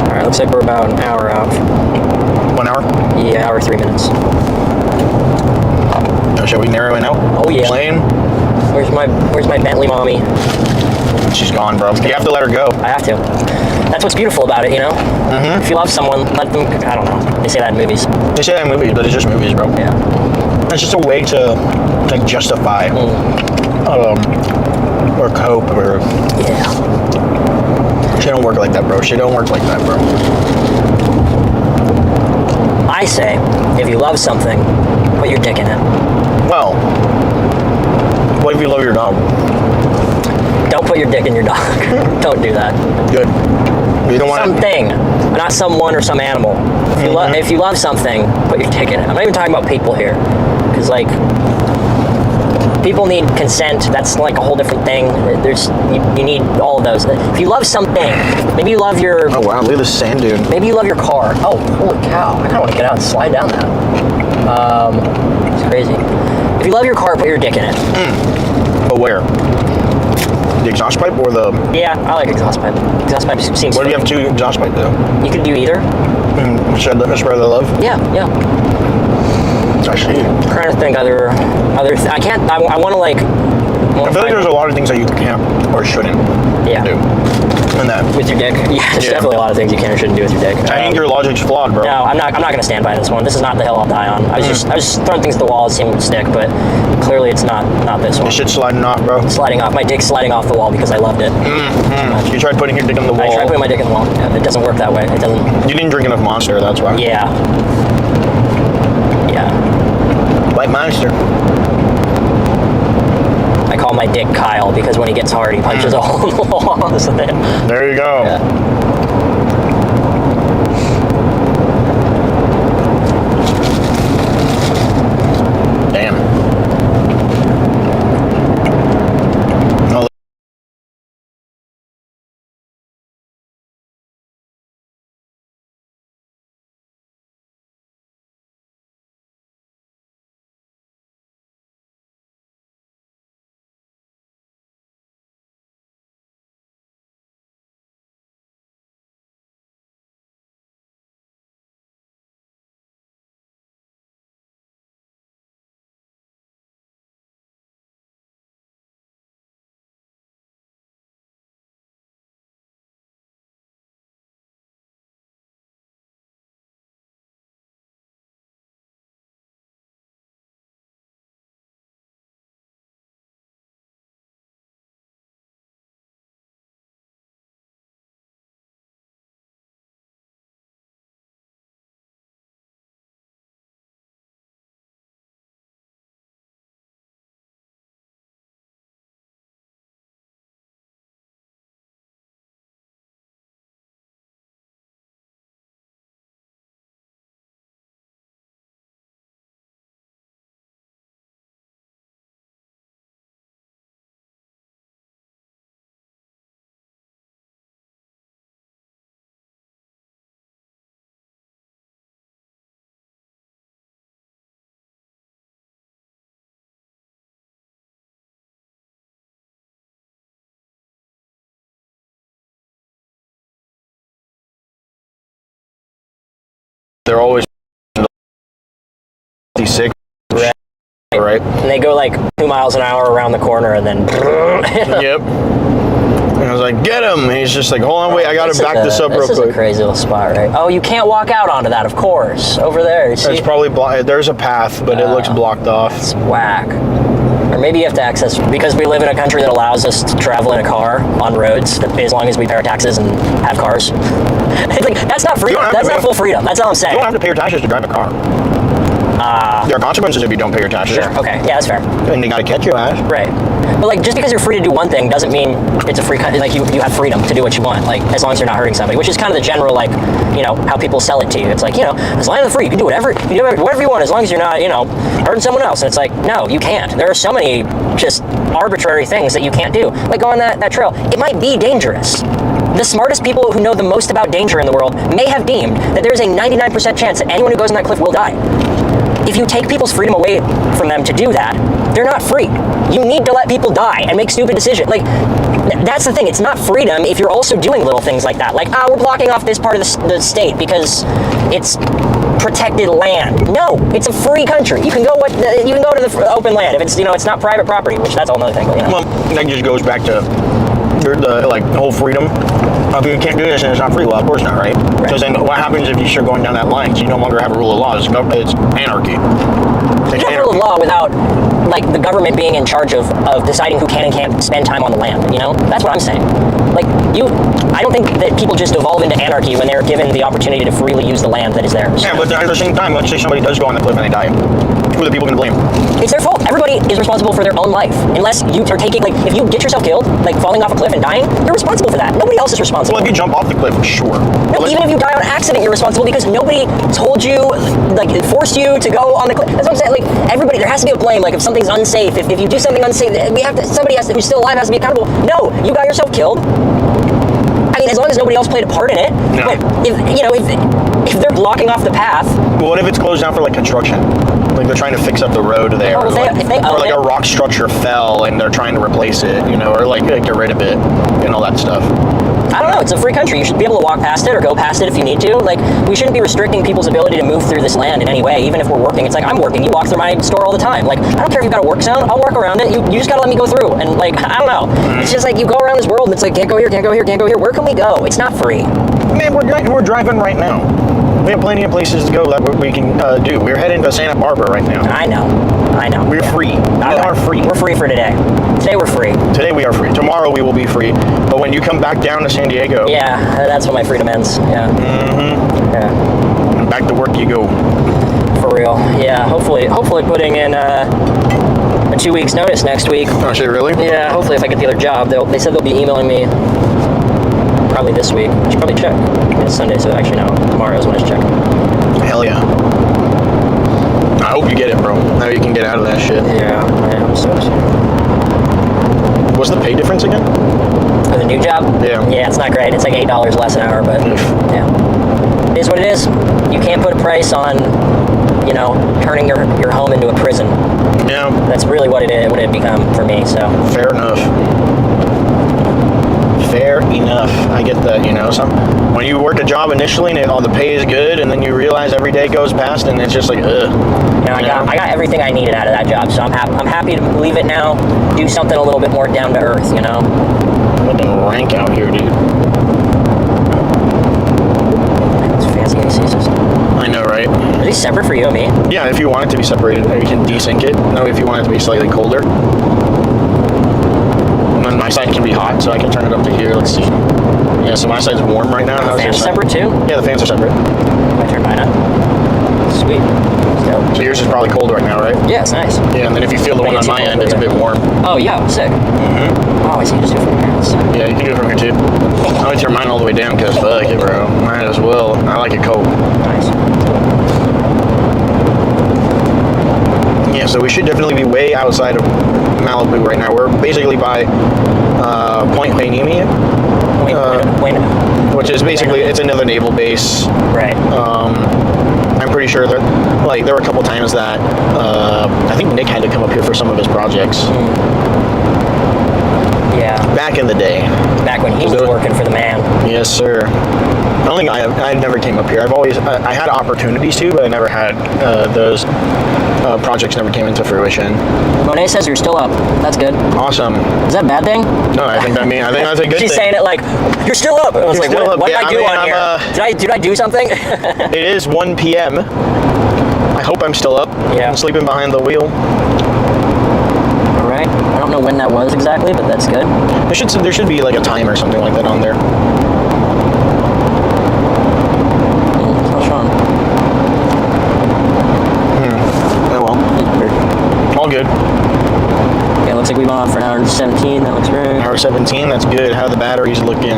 Alright, looks like we're about an hour out. 1 hour? Yeah, hour 3 minutes. Shall we narrow it out? Oh, yeah. Plane? Where's my Bentley mommy? She's gone, bro. You have to let her go. I have to. That's what's beautiful about it, you know? If you love someone, let them, I don't know. They say that in movies. They say that in movies, but it's just movies, bro. Yeah. It's just a way to like justify or cope or Yeah. she don't work like that, bro. She don't work like that, bro. I say, if you love something, put your dick in it. Well, what if you love your dog? Don't put your dick in your dog. Don't do that. Good. You don't want to. Something, not someone or some animal. If you love something, put your dick in it. I'm not even talking about people here, because like people need consent. That's like a whole different thing. You need all of those. If you love something, maybe you love your. Oh wow! Look at this sand dune. Maybe you love your car. Oh, holy cow! I kind of want to get out and slide down that. It's crazy. If you love your car, put your dick in it. But where? The exhaust pipe or the? Yeah, I like exhaust pipe. Exhaust pipe seems. What if you have two exhaust pipes though? You could do either. Spread the love. Yeah. I see. I'm trying to think other. I can't. I want to like. I feel like there's a lot of things that you can't or shouldn't do. And that. With your dick. Yeah, there's Yeah. definitely a lot of things you can or shouldn't do with your dick. I think your logic's flawed, bro. No, I'm not gonna stand by this one. This is not the hill I'll die on. I was just throwing things at the wall to see what would stick, but clearly it's not this one. This shit's sliding off, bro. Sliding off. My dick's sliding off the wall because I loved it. You tried putting your dick on the wall. I tried putting my dick in the wall. Yeah, it doesn't work that way. It doesn't. You didn't drink enough Monster, that's why. Yeah. White Monster. I call my dick Kyle because when he gets hard, he punches a hole in the wall. So There you go. yeah. they're always 56, right? And they go like 2 miles an hour around the corner and then. Yep. And I was like, get him! And he's just like, hold on, wait, I gotta back this up real This is a quick. crazy little spot, right? Oh, you can't walk out onto that, of course. Over there, you see? It's probably there's a path, but it looks blocked off. It's whack. Or maybe you have to access, because we live in a country that allows us to travel in a car on roads, as long as we pay our taxes and have cars. It's like, that's not freedom. That's not full freedom. That's all I'm saying. You don't have to pay your taxes to drive a car. There are consequences if you don't pay your taxes. Sure, okay, yeah, that's fair. And they gotta catch your ass. Right. But like, just because you're free to do one thing doesn't mean it's a free country. Like, you have freedom to do what you want, like, as long as you're not hurting somebody, which is kind of the general, like, you know, how people sell it to you. It's like, you know, as long as you're free, you can do whatever you want, as long as you're not, you know, hurting someone else. And it's like, no, you can't. There are so many just arbitrary things that you can't do. Like, go on that trail. It might be dangerous. The smartest people who know the most about danger in the world may have deemed that there's a 99% chance that anyone who goes on that cliff will die. If you take people's freedom away from them to do that, they're not free. You need to let people die and make stupid decisions. Like, that's the thing. It's not freedom if you're also doing little things like that. Like, we're blocking off this part of the state because it's protected land. No, it's a free country. You can go to the open land if it's, you know, it's not private property, which that's all another thing. But, you know. Well, that just goes back to the like whole freedom. If you can't do this and it's not free, well, of course not, right? Because then what happens if you start going down that line? So you no longer have a rule of law. It's anarchy. You don't have rule of law without, like, the government being in charge of deciding who can and can't spend time on the land, you know? That's what I'm saying. Like, I don't think that people just evolve into anarchy when they're given the opportunity to freely use the land that is theirs. Yeah, but at the same time, let's say somebody does go on the cliff and they die. Who are the people going to blame? It's their fault. Everybody is responsible for their own life. Unless you are taking, like, if you get yourself killed, like falling off a cliff and dying, you're responsible for that. Nobody else is responsible. Well, if you jump off the cliff, sure. No, even if you die on accident, you're responsible because nobody told you, like, forced you to go on the cliff. That's what I'm saying. Like, everybody, there has to be a blame. Like, if something's unsafe, if you do something unsafe, somebody who's still alive has to be accountable. No, you got yourself killed. I mean, as long as nobody else played a part in it. No. But if they're blocking off the path. Well, what if it's closed down for like construction? Like they're trying to fix up the road there, Oh, if they or own like it. a rock structure fell and they're trying to replace it, you know, or like get rid of it and all that stuff. I don't know. It's a free country. You should be able to walk past it or go past it if you need to. Like, we shouldn't be restricting people's ability to move through this land in any way, even if we're working. It's like, I'm working. You walk through my store all the time. Like, I don't care if you've got a work zone. I'll work around it. You just got to let me go through. And, like, I don't know. It's just like you go around this world and it's like, can't go here, can't go here, can't go here. Where can we go? It's not free. Man, we're driving right now. We have plenty of places to go that we can do. We're heading to Santa Barbara right now. I know. We're free. We are free. We're free for today. Today we're free. Today we are free. Tomorrow we will be free. But when you come back down to San Diego, Yeah, that's when my freedom ends. Yeah. Mm-hmm. Yeah. and back to work you go. For real. Yeah. Hopefully putting in a 2 weeks notice next week. Oh shit, really? Yeah. Hopefully, if I get the other job, they said they'll be emailing me probably this week. I should probably check. It's Sunday, so actually no. Tomorrow is when I should check. Hell yeah. I hope you get it, bro. Now you can get out of that shit. Yeah. I'm so. What's the pay difference again? For the new job? Yeah. Yeah, it's not great. It's like $8 less an hour, but yeah. It is what it is. You can't put a price on, you know, turning your home into a prison. Yeah. That's really what it had become for me, so. Fair enough. Fair enough. I get that, you know. When you work a job initially and all the pay is good, and then you realize every day goes past and it's just like, ugh. You know, I got everything I needed out of that job, so I'm happy to leave it now, do something a little bit more down to earth, you know. Looking rank out here, dude. It's a fancy AC system. I know, right? Are these separate for you and me? Yeah, if you want it to be separated, you can desync it. No, if you want it to be slightly colder. And then my side can be hot, so I can turn it up to here. Let's see. Yeah, so my side's warm right now. The fans are separate too? Yeah, the fans are separate. I turn mine up. Sweet. Dope. So yours is probably cold right now, right? Yeah, it's nice. Yeah, and then if you feel the one on my end, it's a bit warm. Oh, yeah, sick. Mm-hmm. Oh, I see you just do it from here. That's Yeah, you can do it from here too. I would turn mine all the way down because fuck it, bro. Might as well. I like it cold. nice. Yeah, so we should definitely be way outside of Malibu right now. We're basically by Point Hueneme, which is basically, it's another naval base. Right. I'm pretty sure that, like, there were a couple times that I think Nick had to come up here for some of his projects. Yeah. Back in the day. Back when he was working for the man. Yes, sir. I don't think I never came up here. I've always, I had opportunities to, but I never had those projects never came into fruition. Monet says you're still up. That's good. Awesome. Is that a bad thing? No, I think that's a good She's thing. saying it like, you're still up. I was You're like, still what, up. what Yeah, did I do I mean, on here? Did I do something? It is 1 p.m. I hope I'm still up. Yeah. I'm sleeping behind the wheel. All right. I don't know when that was exactly, but that's good. There should be like a time or something like that on there. It's not showing. Oh well. All good. Okay, looks like we've been on for an hour and 17. That looks great. Hour 17, that's good. How are the batteries looking?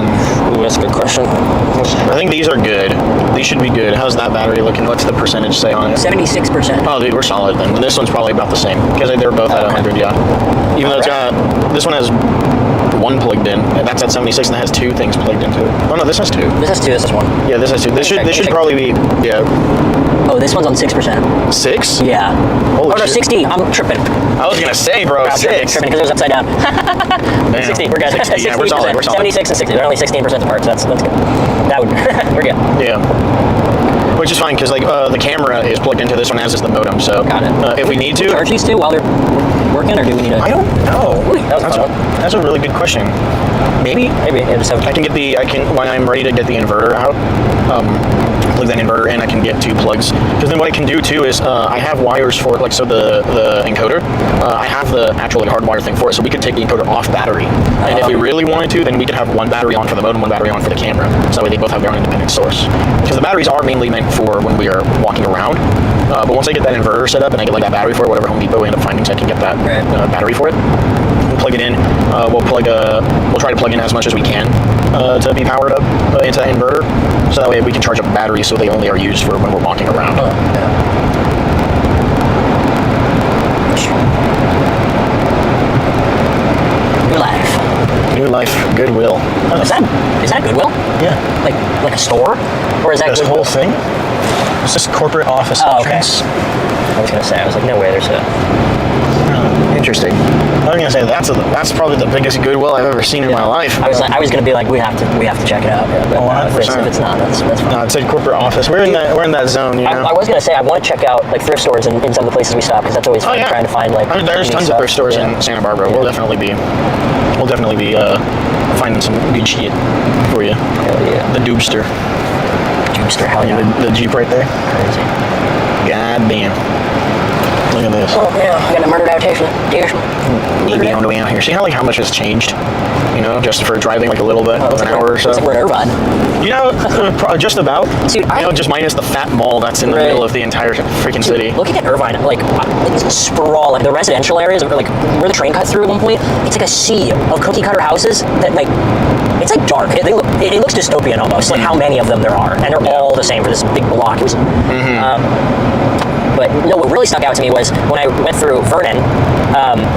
Ooh, that's a good question. I think these are good. These should be good. How's that battery looking? What's the percentage say on it? 76%. Oh, dude, we're solid then. This one's probably about the same because they're both at 100, yeah. Even though it's got, this one has one plugged in, and that's at 76, and it has two things plugged into it. Oh no, this has two. This has two, this has one. Yeah, this has two. This should probably be, yeah. Oh, this one's on 6%. 6? Yeah. Holy Oh no, shit. 60. I'm tripping. I was gonna say, bro, I'm 6. tripping because it was upside down. Damn. 60, we're good. 60, yeah, we're solid, we're solid. 76 and 60. They're only 16% apart, so that's good. That would, we're good. Yeah. Which is fine because like the camera is plugged into this one, as is the modem. So Got it. If we need Do we to, charge these two while they're working, or do we need to? I don't know. Ooh, that was fun. That's a really good question. Maybe Maybe. Yeah, just have I can when I'm ready to get the inverter out, plug that inverter in. I can get 2 plugs because then what I can do too is I have wires for it, like so the encoder. I have the actual like hardwire thing for it, so we could take the encoder off battery, and if we really wanted to, then we could have one battery on for the modem, one battery on for the camera. So that way they both have their own independent source. Because the batteries are mainly meant for when we are walking around. But once I get that inverter set up and I get like that battery for it, whatever Home Depot we end up finding, so I can get that battery for it. We'll plug it in. We'll try to plug in as much as we can to be powered up into that inverter, so that way we can charge up batteries so they only are used for when we're walking around. New life. New life, Goodwill. Is that Goodwill? Yeah. Like a store, or is that This Goodwill? whole thing? It's just corporate office Oh, okay. entrance. I was gonna say. I was like, no way. There's a. Interesting. I was gonna say that's probably the biggest Goodwill I've ever seen in my life. I was gonna be like, we have to check it out. Yeah, but Oh, if 100%. it's not, that's fine. No, it's a corporate office. We're in that zone, you know. I was gonna say I want to check out like thrift stores in some of the places we stop because that's always fun trying to find like. I mean, there's unique tons stuff. of thrift stores Yeah. in Santa Barbara. We'll definitely be finding some good shit for you. Hell yeah. The Doobster. Jeepster, hell yeah. The Jeep right there. Crazy. God damn. Look at this. Oh yeah, I got a murdered adaptation. Maybe on the way out here. See how much has changed? You know, just for driving like a little bit, an hour or so. It's like we're in Irvine. You know, just about. Dude, just minus the fat mall that's in the middle of the entire freaking city. Looking at Irvine, like it's sprawl, like the residential areas, like where the train cut through at one point. It's like a sea of cookie cutter houses that like. It's like dark. It looks dystopian almost. Like how many of them there are, and they're all the same for this big block. It was. But no, what really stuck out to me was when I went through Vernon.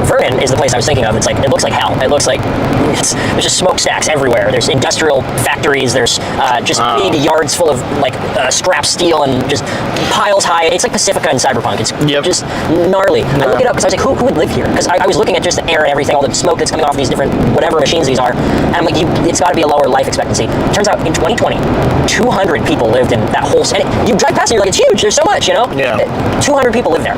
Vernon is the place I was thinking of. It looks like hell. It looks like there's just smokestacks everywhere. There's industrial factories. There's just big yards full of like scrap steel and just piles high. It's like Pacifica and Cyberpunk. It's just gnarly. I looked it up because I was like, who would live here? Because I was looking at just the air and everything, all the smoke that's coming off these different whatever machines these are, and I'm like, it's got to be a lower life expectancy. Turns out in 2020, 200 people lived in that whole city. You drive past and you're like, it's huge. There's so much, you know. Yeah. 200 people live there.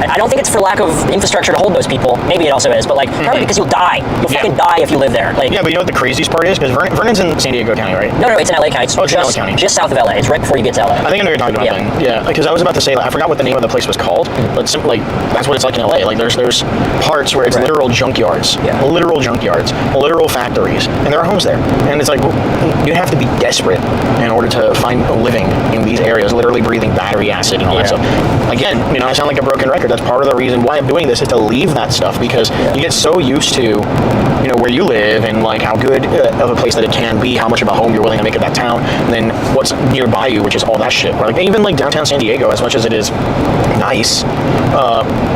I don't think it's for lack of infrastructure to hold those people. Maybe it also is, but like probably because you'll die. You'll fucking die if you live there. Like but you know what the craziest part is? Because Vernon's in San Diego County, right? no, it's in LA County. It's it's in LA County. Just south of LA. It's right before you get to LA. I think I know what you're talking about then. Yeah, because I was about to say, I forgot what the name of the place was called, but simply, that's what it's like in LA. Like, there's parts where it's literal junkyards, literal junkyards, literal factories, and there are homes there. And it's like, you have to be desperate in order to find a living in these areas, literally breathing battery acid and all that stuff. Again, I sound like a broken record. That's part of the reason why I'm doing this, is to leave that stuff, because you get so used to, where you live and like how good of a place that it can be, how much of a home you're willing to make of that town, and then what's nearby you, which is all that shit. Like even like downtown San Diego, as much as it is nice,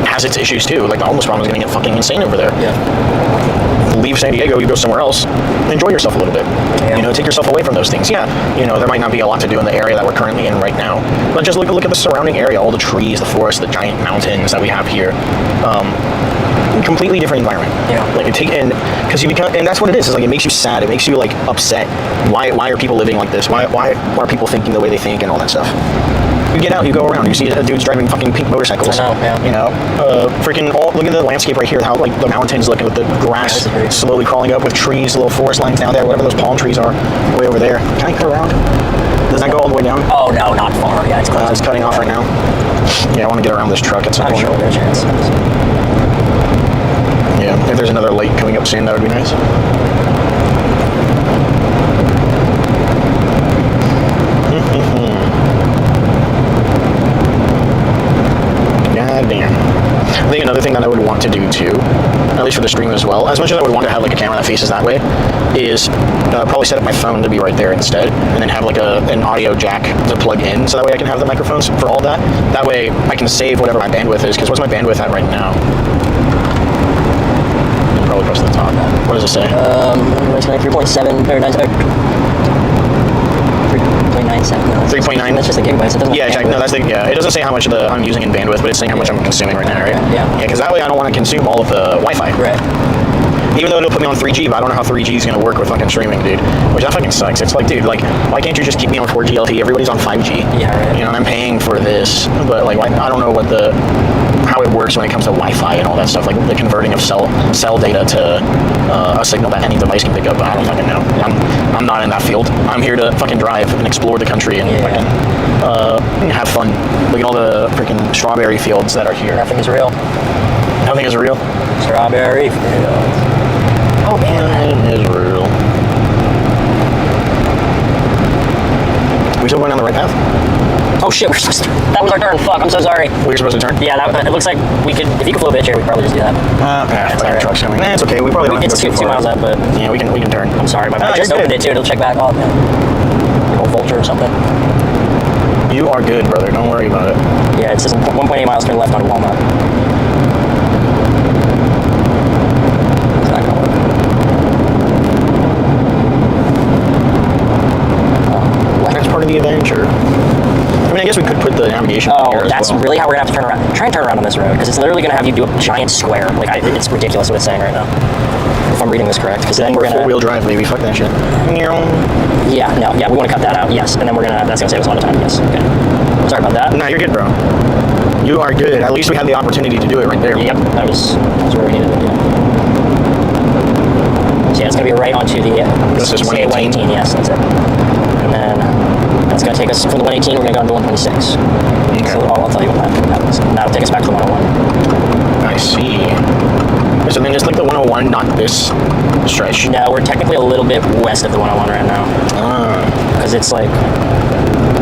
has its issues too. Like the homeless problem is going to get fucking insane over there. Leave San Diego, you go somewhere else, enjoy yourself a little bit. Take yourself away from those things. There might not be a lot to do in the area that we're currently in right now, but just look at the surrounding area, all the trees, the forests, the giant mountains that we have here. completely different environment. Yeah. Like it take and because you become and that's what it is. It's like it makes you sad. It makes you like upset. Why are people living like this? Why are people thinking the way they think and all that stuff? You get out, you go around, you see dudes driving fucking pink motorcycles. I know, yeah. You know, freaking look at the landscape right here. How like the mountains looking with the grass Yeah, that's slowly crawling up with trees, little forest lines down there, whatever those palm trees are, way over there. Can I cut around? Does that go all the way down? Oh no, not far. Yeah, it's close. It's cutting off right now. Yeah, I want to get around this truck at some I'm point. sure there's a chance. Yeah, if there's another light coming up soon, that would be nice. God damn. I think another thing that I would want to do too, at least for the stream as well, as much as I would want to have like a camera that faces that way, is probably set up my phone to be right there instead, and then have like an audio jack to plug in, so that way I can have the microphones for all that. That way I can save whatever my bandwidth is, because what's my bandwidth at right now? Probably close to the top. What does it say? It's like 3.7 or 3.97. No, 3.9. That's just the gigabytes. It doesn't Yeah, have exactly. No, bandwidth. that's the I'm using how much I'm using in bandwidth, but it's saying how much I'm consuming right now, right? Yeah. Yeah, because that way I don't want to consume all of the Wi-Fi. Right. Even though it'll put me on 3G, but I don't know how 3G is going to work with fucking streaming, dude. Which that fucking sucks. It's like, dude, like, why can't you just keep me on 4G LTE? Everybody's on 5G. Yeah, right. You know, and I'm paying for this, but like, I don't know how it works when it comes to Wi-Fi and all that stuff, like the converting of cell data to a signal that any device can pick up. I don't fucking know. I'm not in that field. I'm here to fucking drive and explore the country and fucking have fun. Look at all the freaking strawberry fields that are here. Nothing is real. Nothing is real. Strawberry fields. Oh man. Nothing is real. We still going down the right path? Oh shit, that was our turn. Fuck, I'm so sorry. We're supposed to turn? Yeah, it looks like if you could flip a bitch here, we could probably just do that. It's like alright. our truck's coming. Nah, it's okay. We probably don't have It's to go 2 too far. miles up, but Yeah, we can turn. I'm sorry, I just you're opened good. it too. It'll check back off. Like a vulture or something. You are good, brother. Don't worry about it. Yeah, it says 1.8 miles turn left on Walnut. Is that gonna work? That's part of the adventure. I mean, I guess we could put the navigation on here Oh, as that's well. really how we're gonna have to turn around. Try and turn around on this road, because it's literally gonna have you do a giant square. Like, it's ridiculous what it's saying right now. If I'm reading this correct, because then we're gonna. Four-wheel drive, baby. Fuck that shit. Yeah, no, yeah, we want to cut that out. Yes, and then that's gonna save us a lot of time. Yes. Okay. Sorry about that. No, you're good, bro. You are good. At least we had the opportunity to do it right there. Yep, that was where we needed it. Yeah. So yeah, it's gonna be right onto the. This is 118. 118. Yes, that's it. And then that's gonna take us from the 118. We're gonna go into 126. Okay. So I'll tell you when that happens. That'll take us back to the 101. I see. So then just like the 101, not this stretch. No, we're technically a little bit west of the 101 right now, because it's like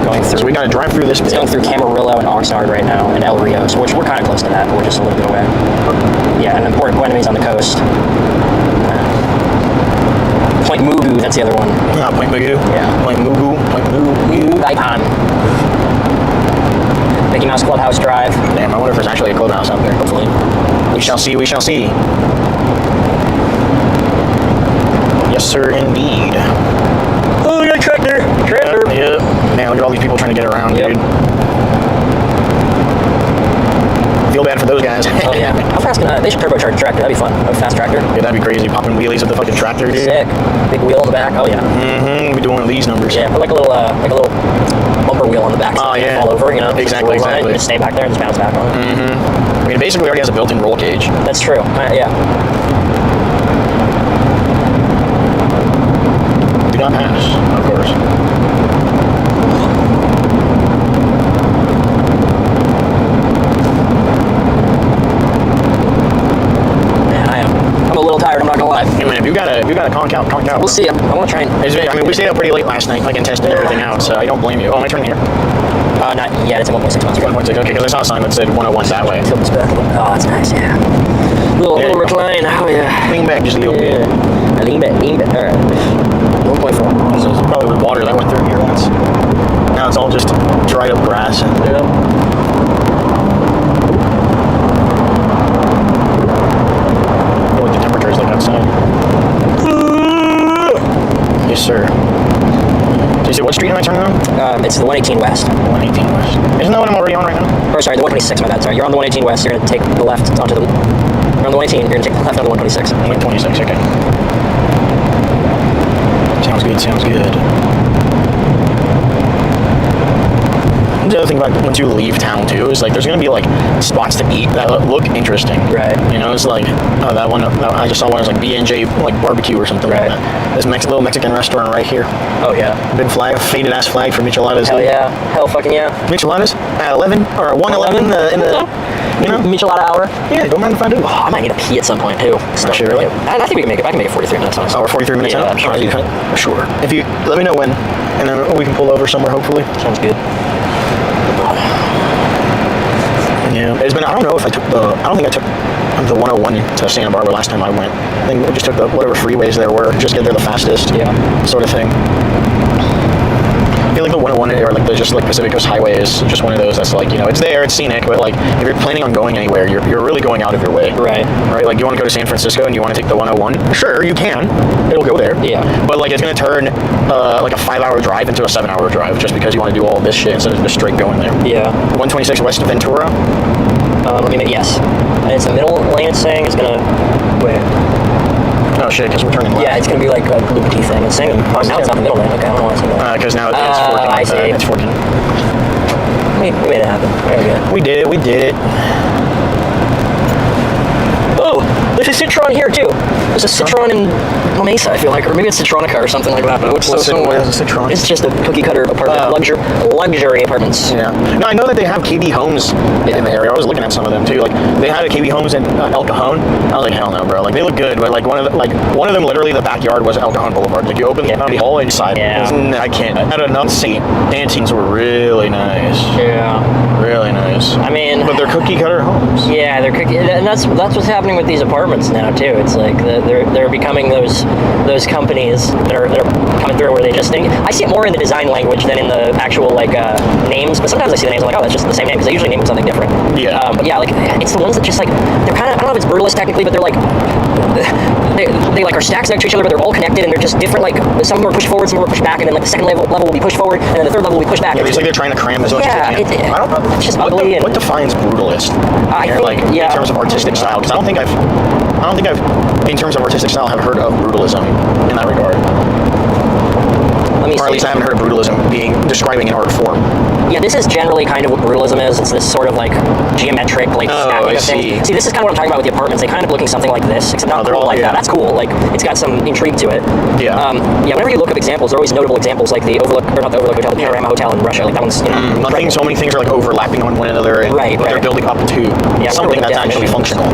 going through. So we gotta drive through this It's bit. going through Camarillo and Oxnard right now, and El Rio, so we're kind of close to that, but we're just a little bit away. Yeah, and then Port Enemy's on the coast. Point Mugu, that's the other one. Point Mugu. Yeah. Point Mugu. Icon. Mickey Mouse Clubhouse Drive. Damn, I wonder if there's actually a clubhouse out there. Hopefully. We shall see, we shall see. Yes, sir, indeed. Oh, we got a tractor. Yep. Man, look at all these people trying to get around, Yep. dude. Feel bad for those guys. Oh yeah. How fast can they should turbocharge a tractor? That'd be fun. A fast tractor. Yeah, that'd be crazy. Popping wheelies with the fucking tractor, dude. Sick. Big wheel on the back. Oh yeah. Mm-hmm. We do one of these numbers. Yeah, put like a little bumper wheel on the back. So Oh, it yeah. doesn't fall over, you know. Exactly, Just roll on it, exactly. you just stay back there and just bounce back on it. Mm-hmm. I mean, it basically already has a built-in roll cage. That's true. Yeah. Do not pass, of course. Man, I'm a little tired. I'm not gonna lie. Hey, man, if you got a conk out. We'll see. I want to try and. I mean, we stayed up pretty late last night, like, and tested everything out, so I don't blame you. Oh, am I turning here? Not yet. It's at 1.6 miles. 1.6, okay, because I saw a sign that said 101 that way. Tilt this back. Oh, that's nice. Yeah. Little recline. Oh yeah. Lean back just a little bit. Yeah. Lean back. All right. 1.4. This is probably the water that went through here once. Now it's all just dried up grass. And, Yeah. what the temperature is like outside. Yes, sir. So you said what street am I turning on? It's the 118 West. 118 West. Isn't that what I'm already on right now? Or sorry, the 126. My bad. Sorry, you're on the 118 West. You're gonna take the left onto the. around the 118. You're gonna take the left on the 126. 126, okay. Sounds good, sounds good. The other thing about once you leave town too is like there's gonna be like spots to eat that look interesting. Right. You know, it's like that one I just saw one. It was like B&J like barbecue or something Right. like that. This little Mexican restaurant right here. Oh yeah. Big flag, faded ass flag for micheladas. Hell yeah. Hell fucking yeah. Micheladas at 11 or 111 in the you know. Michelada hour. Yeah, don't mind if I do. Oh, I might need a pee at some point too. Shit, really? I think we can make it. I can make it 43 minutes. Honestly. Oh, we're 43 minutes Yeah, out? I'm sure. Alright, sure. If you let me know when, and then we can pull over somewhere hopefully. Sounds good. Yeah, it's been. I don't know if I took the. I don't think I took the 101 to Santa Barbara last time I went. I think we just took the whatever freeways there were, just get there the fastest. Yeah. Sort of thing. I feel like the 101 or like the just like Pacific Coast Highway is just one of those that's like, you know, it's there, it's scenic, but like if you're planning on going anywhere, you're really going out of your way. Right. Right. Like you want to go to San Francisco and you want to take the 101. Sure, you can. It'll go there. Yeah. But like it's gonna turn like a 5-hour drive into a 7-hour drive just because you want to do all this shit instead of just straight going there. Yeah. 126 west of Ventura. Let me make yes. And it's the middle lane. It's saying it's gonna wait. Oh shit, because we're turning left. Yeah, it's gonna be like a loopy thing. It's saying now it's not the middle lane. Okay, I don't know why it's saying that. Because now it's forking. I see. It's forking. We made it happen. There we go. We did it. We did it. Oh, there's a Citron here too. There's a Citron in La Mesa, I feel like, or maybe it's Citronica or something like that. But it looks so similar. What is a Citron? It's just a cookie cutter apartment, luxury apartments. Yeah. No, I know that they have KB Homes in the area. I was looking at some of them too. Like they had a KB Homes in El Cajon. I was like, hell no, bro. Like they look good, but like one of them, literally the backyard was El Cajon Boulevard. Like you open the whole inside. Yeah. I can't. I had enough seat. Antiques were really nice. Yeah. Really nice. I mean, but they're cookie cutter homes. Yeah, they're cookie, and that's what's happening with these apartments now too. It's like they're becoming those companies that are coming through where they just think. I see it more in the design language than in the actual like names. But sometimes I see the names I'm like, oh, that's just the same name because they usually name it something different. Yeah. But yeah, like it's the ones that just like they're kind of, I don't know if it's brutalist technically, but they're like they like are stacked next to each other, but they're all connected and they're just different. Like some are pushed forward, some are pushed back, and then like the second level will be pushed forward, and then the third level will be pushed back. Yeah, it's like they're trying to cram as much as they can. I don't know. It's just ugly. What defines brutalist? I think, like in terms of artistic style, because I don't think I've, in terms of artistic style, have heard of brutalism in that regard. Let me or at least I haven't heard of brutalism being describing an art form. Yeah, this is generally kind of what brutalism is. It's this sort of like geometric, like stacking of things. See, this is kind of what I'm talking about with the apartments. They kind of look like something like this, except not cool like that. That's cool. Like it's got some intrigue to it. Yeah. Whenever you look up examples, there are always notable examples, like the Overlook, or not the Overlook Hotel, the Panorama Hotel in Russia. Like that one's, I think so many things are like overlapping on one another, and they're building up to something that's actually functional.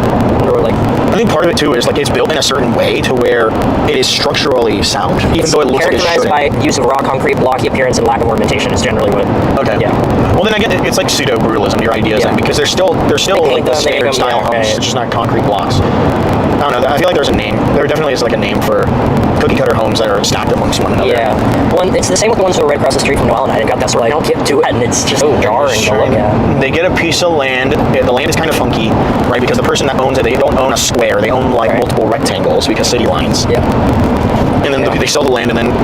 Or like, I think part of it too is like it's built in a certain way to where it is structurally sound, even though it looks like it shouldn't. Characterized by use of raw concrete, blocky appearance, and lack of ornamentation is generally what. Okay. Yeah. Well, then I get it. It's like pseudo brutalism. Your ideas, then, because they're still like the standard style homes. It's just not concrete blocks. I don't know. I feel like there's a name. There definitely is like a name for cookie cutter homes that are stacked amongst one another. Yeah. Well, it's the same with the ones that are right across the street from Noel and I. They've got that sort of like, don't get to it, and it's just jarring to look at. They get a piece of land. The land is kind of funky, right? Because the person that owns it, they don't own a square. They own like multiple rectangles because city lines. Yeah. And then they sell the land, and then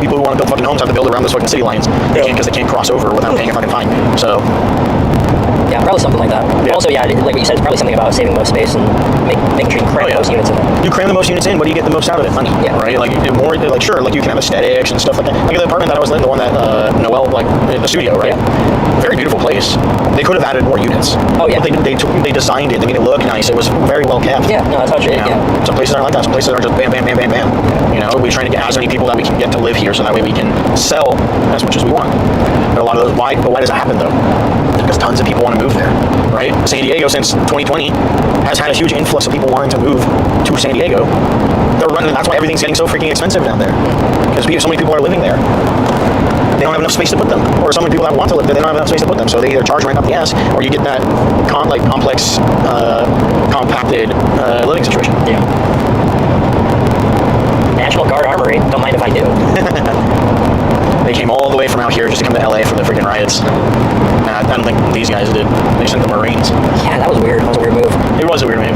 people who want to build fucking homes have to build around those fucking city lines. They can't because they can't cross over without paying a fucking fine. So. Yeah, probably something like that. Yeah. Also, like what you said, it's probably something about saving the most space and making sure you cram the most units in there. You cram the most units in, what do you get the most out of it? Money. Yeah. Right? Like more, like sure, like you can have aesthetics and stuff like that. Like the apartment that I was in, the one that Noel, like the studio, right? Yeah. Very beautiful place. They could have added more units. Oh yeah. But they designed it. They made it look nice. It was very well kept. Yeah. No, that's how it should. Yeah. Some places aren't like that. Some places are just bam, bam, bam, bam, bam. You know, we're trying to get as many people that we can get to live here, so that way we can sell as much as we want. But a lot of those, why does that happen though? Because tons of people want to move there, right? San Diego since 2020 has had a huge influx of people wanting to move to San Diego. They're running. That's why everything's getting so freaking expensive down there. Because so many people are living there. They don't have enough space to put them, or so many people that want to live there, they don't have enough space to put them. So they either charge right up the ass, or you get that complex, compacted living situation. Yeah. National Guard Armory. Don't mind if I do. They came all the way from out here just to come to LA for the freaking riots. Nah, I don't think these guys did. They sent the Marines. Yeah, that was weird. That was a weird move. It was a weird move.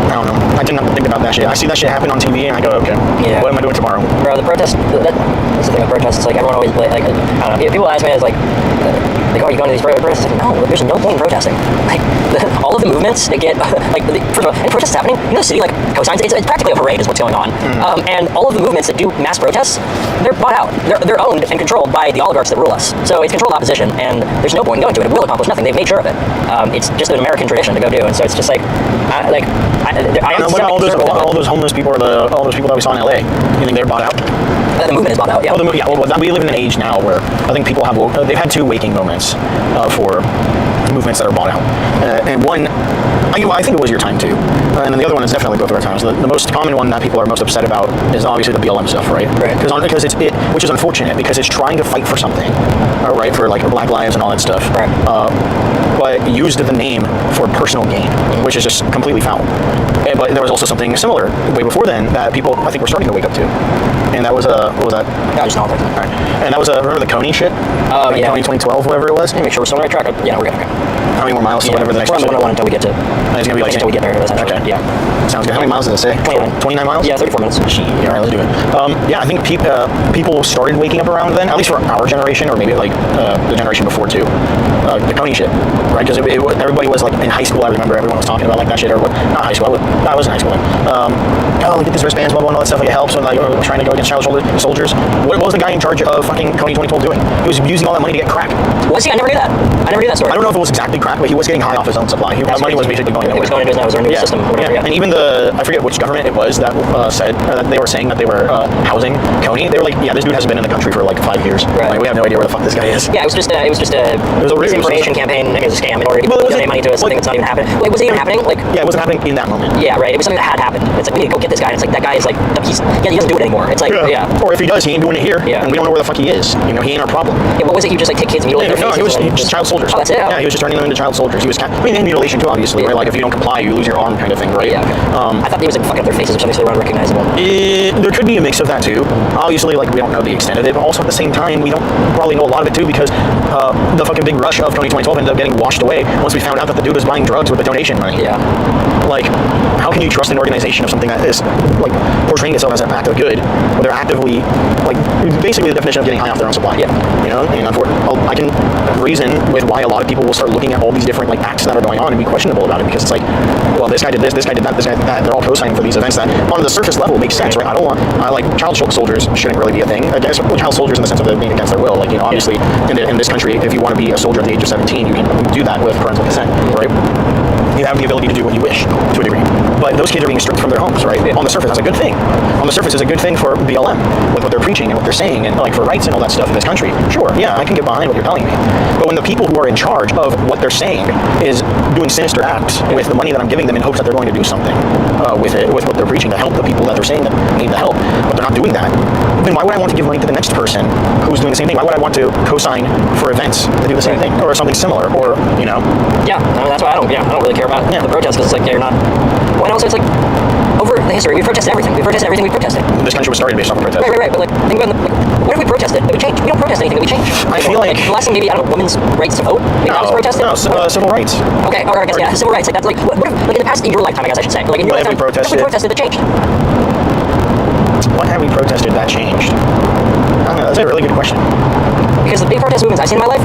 I don't know. I didn't have to think about that shit. I see that shit happen on TV and I go, okay, what am I doing tomorrow? Bro, the protest, that's the thing with protests. It's like everyone always, like, I don't know. People ask me, it's like, like, oh, you going to these protests? Like, no, there's no point in protesting. Like, all of the movements that get, like, first of all, and protests happening, you know, the city, like, cosigns, it's practically a parade is what's going on. And all of the movements that do mass protests, they're bought out. They're owned and controlled by the oligarchs that rule us. So it's controlled opposition, and there's no point in going to it. It will accomplish nothing. They've made sure of it. It's just an American tradition to go do, and so it's just like, I am What about all those homeless people or all those people that we saw in LA? You think they're bought out? The movement is bought out, yeah. Well, we live in an age now where I think people they've had two waking moments for movements that are bought out. And one, I think it was your time too. And then the other one is definitely both of our times. The most common one that people are most upset about is obviously the BLM stuff, right? Because which is unfortunate because it's trying to fight for something, right? For like Black lives and all that stuff. Right. But used the name for personal gain, which is just completely foul. But there was also something similar way before then that people I think were starting to wake up to, and that was what was that? Yeah, just not. Right. And that was remember the Coney shit? Yeah. 2012, whatever it was. Make sure we're still on the right track. Yeah, we're good. Okay. How many more miles to whatever the next We're on the 101 until we get to. It's gonna be like until we get there. Essentially. Okay. Yeah. Sounds good. How many miles does it say? 29. 29 miles? Yeah, 34 minutes. Gee, all right, let's do it. Yeah, I think people started waking up around then, at least for our generation, or maybe like the generation before too. The Coney shit, right? Because everybody was like in high school. I remember everyone was talking about like that shit, or what? Not high school. I was in high school then. Oh, get these wristbands, blah blah, and all that stuff. Like it helps when like trying to go against child soldiers. What was the guy in charge of fucking Coney 2012 doing? He was using all that money to get crack. Was he? I never knew that. I never knew that story. I don't know if it was exactly crack, but he was getting high off his own supply. That money was basically going nowhere. It was going into his revenue system. Whatever, And even I forget which government it was that said that they were saying that they were housing Coney. They were like, yeah, this dude hasn't been in the country for like 5 years. Right. Like, we have no idea where the fuck this guy is. Yeah, it was just a disinformation campaign. It was a scam in order to donate money to something that's not even happening. Wait, was it even happening? Like, yeah, it wasn't happening in that moment. Yeah, right. It was something that had happened. It's like we need to go get this guy. And it's like that guy is like he doesn't do it anymore. It's like Or if he does, he ain't doing it here. Yeah. And we don't know where the fuck he is. You know, he ain't our problem. Yeah, what was it? You just like take kids and mutilate their No, faces? he was just child soldiers. Oh, that's it. Yeah, he was just turning them into child soldiers. He was and mutilation too, obviously. Right? Like if you don't comply, you lose your arm, kind of thing, right? Yeah. I thought they was like fucking up their faces or something so they were unrecognizable. There could be a mix of that too. Obviously, like we don't know the extent of it, but also at the same time, we don't probably know a lot of it too because the fucking big rush of 2012 ended up getting washed away once we found out that the dude was buying drugs with the donation money. Yeah. Like, how can you trust an organization of something that is like portraying itself as an act of good, where they're actively like basically the definition of getting high off their own supply? Yeah. You know, and I can reason with why a lot of people will start looking at all these different like acts that are going on and be questionable about it because it's like, well, this guy did this guy did that, this guy did that. They're all co-signing for these events that on the surface level make sense, right? I like child soldiers shouldn't really be a thing. Against child soldiers in the sense of them being against their will. Like, you know, obviously in this country, if you want to be a soldier at the age of 17, you can do that with parental consent, right? You have the ability to do what you wish to a degree. But those kids are being stripped from their homes, right? On the surface, that's a good thing. On the surface, it's a good thing for BLM with what they're preaching and what they're saying and like for rights and all that stuff in this country. Sure, yeah, I can get behind what you're telling me. But when the people who are in charge of what they're saying is doing sinister acts with the money that I'm giving them in hopes that they're going to do something with it, with what they're preaching to help the people that they're saying that need the help, but they're not doing that, then why would I want to give money to the next person who's doing the same thing? Why would I want to co-sign for events to do the same thing or something similar, or you know? Yeah, I mean, that's why I don't really care about the protests because it's like you're not. Well, and also it's like over the history we've protested everything. We've protested everything we've protested. This country was started based off of protest. Right. But like, think about what if we protested? That would change. We don't protest anything. That we change. I feel like the last thing maybe I don't know women's rights to vote. Maybe that was protested. No, civil rights. Okay, or I guess yeah, civil rights. Like that's like what if like in the past in your lifetime, I guess I should say. Like in your What have lifetime, we protested? what if we protested that changed? What have we protested that changed? I don't know. That's a really good question. Because the big protest movements I've seen in my life,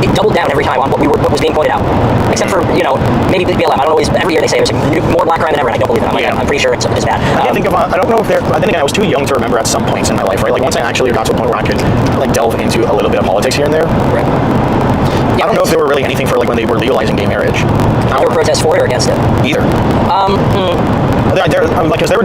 it doubled down every time on what was being pointed out. Except for, you know, maybe BLM. I don't know, every year they say there's more black crime than ever, and I don't believe it. I'm pretty sure it's bad. I can't think of, I don't know if then again, I was too young to remember at some points in my life, right? Like once I actually got to a point where I could like delve into a little bit of politics here and there. Right. I don't know if there were really anything for like when they were legalizing gay marriage. There were protests for it or against it? Either. Because there were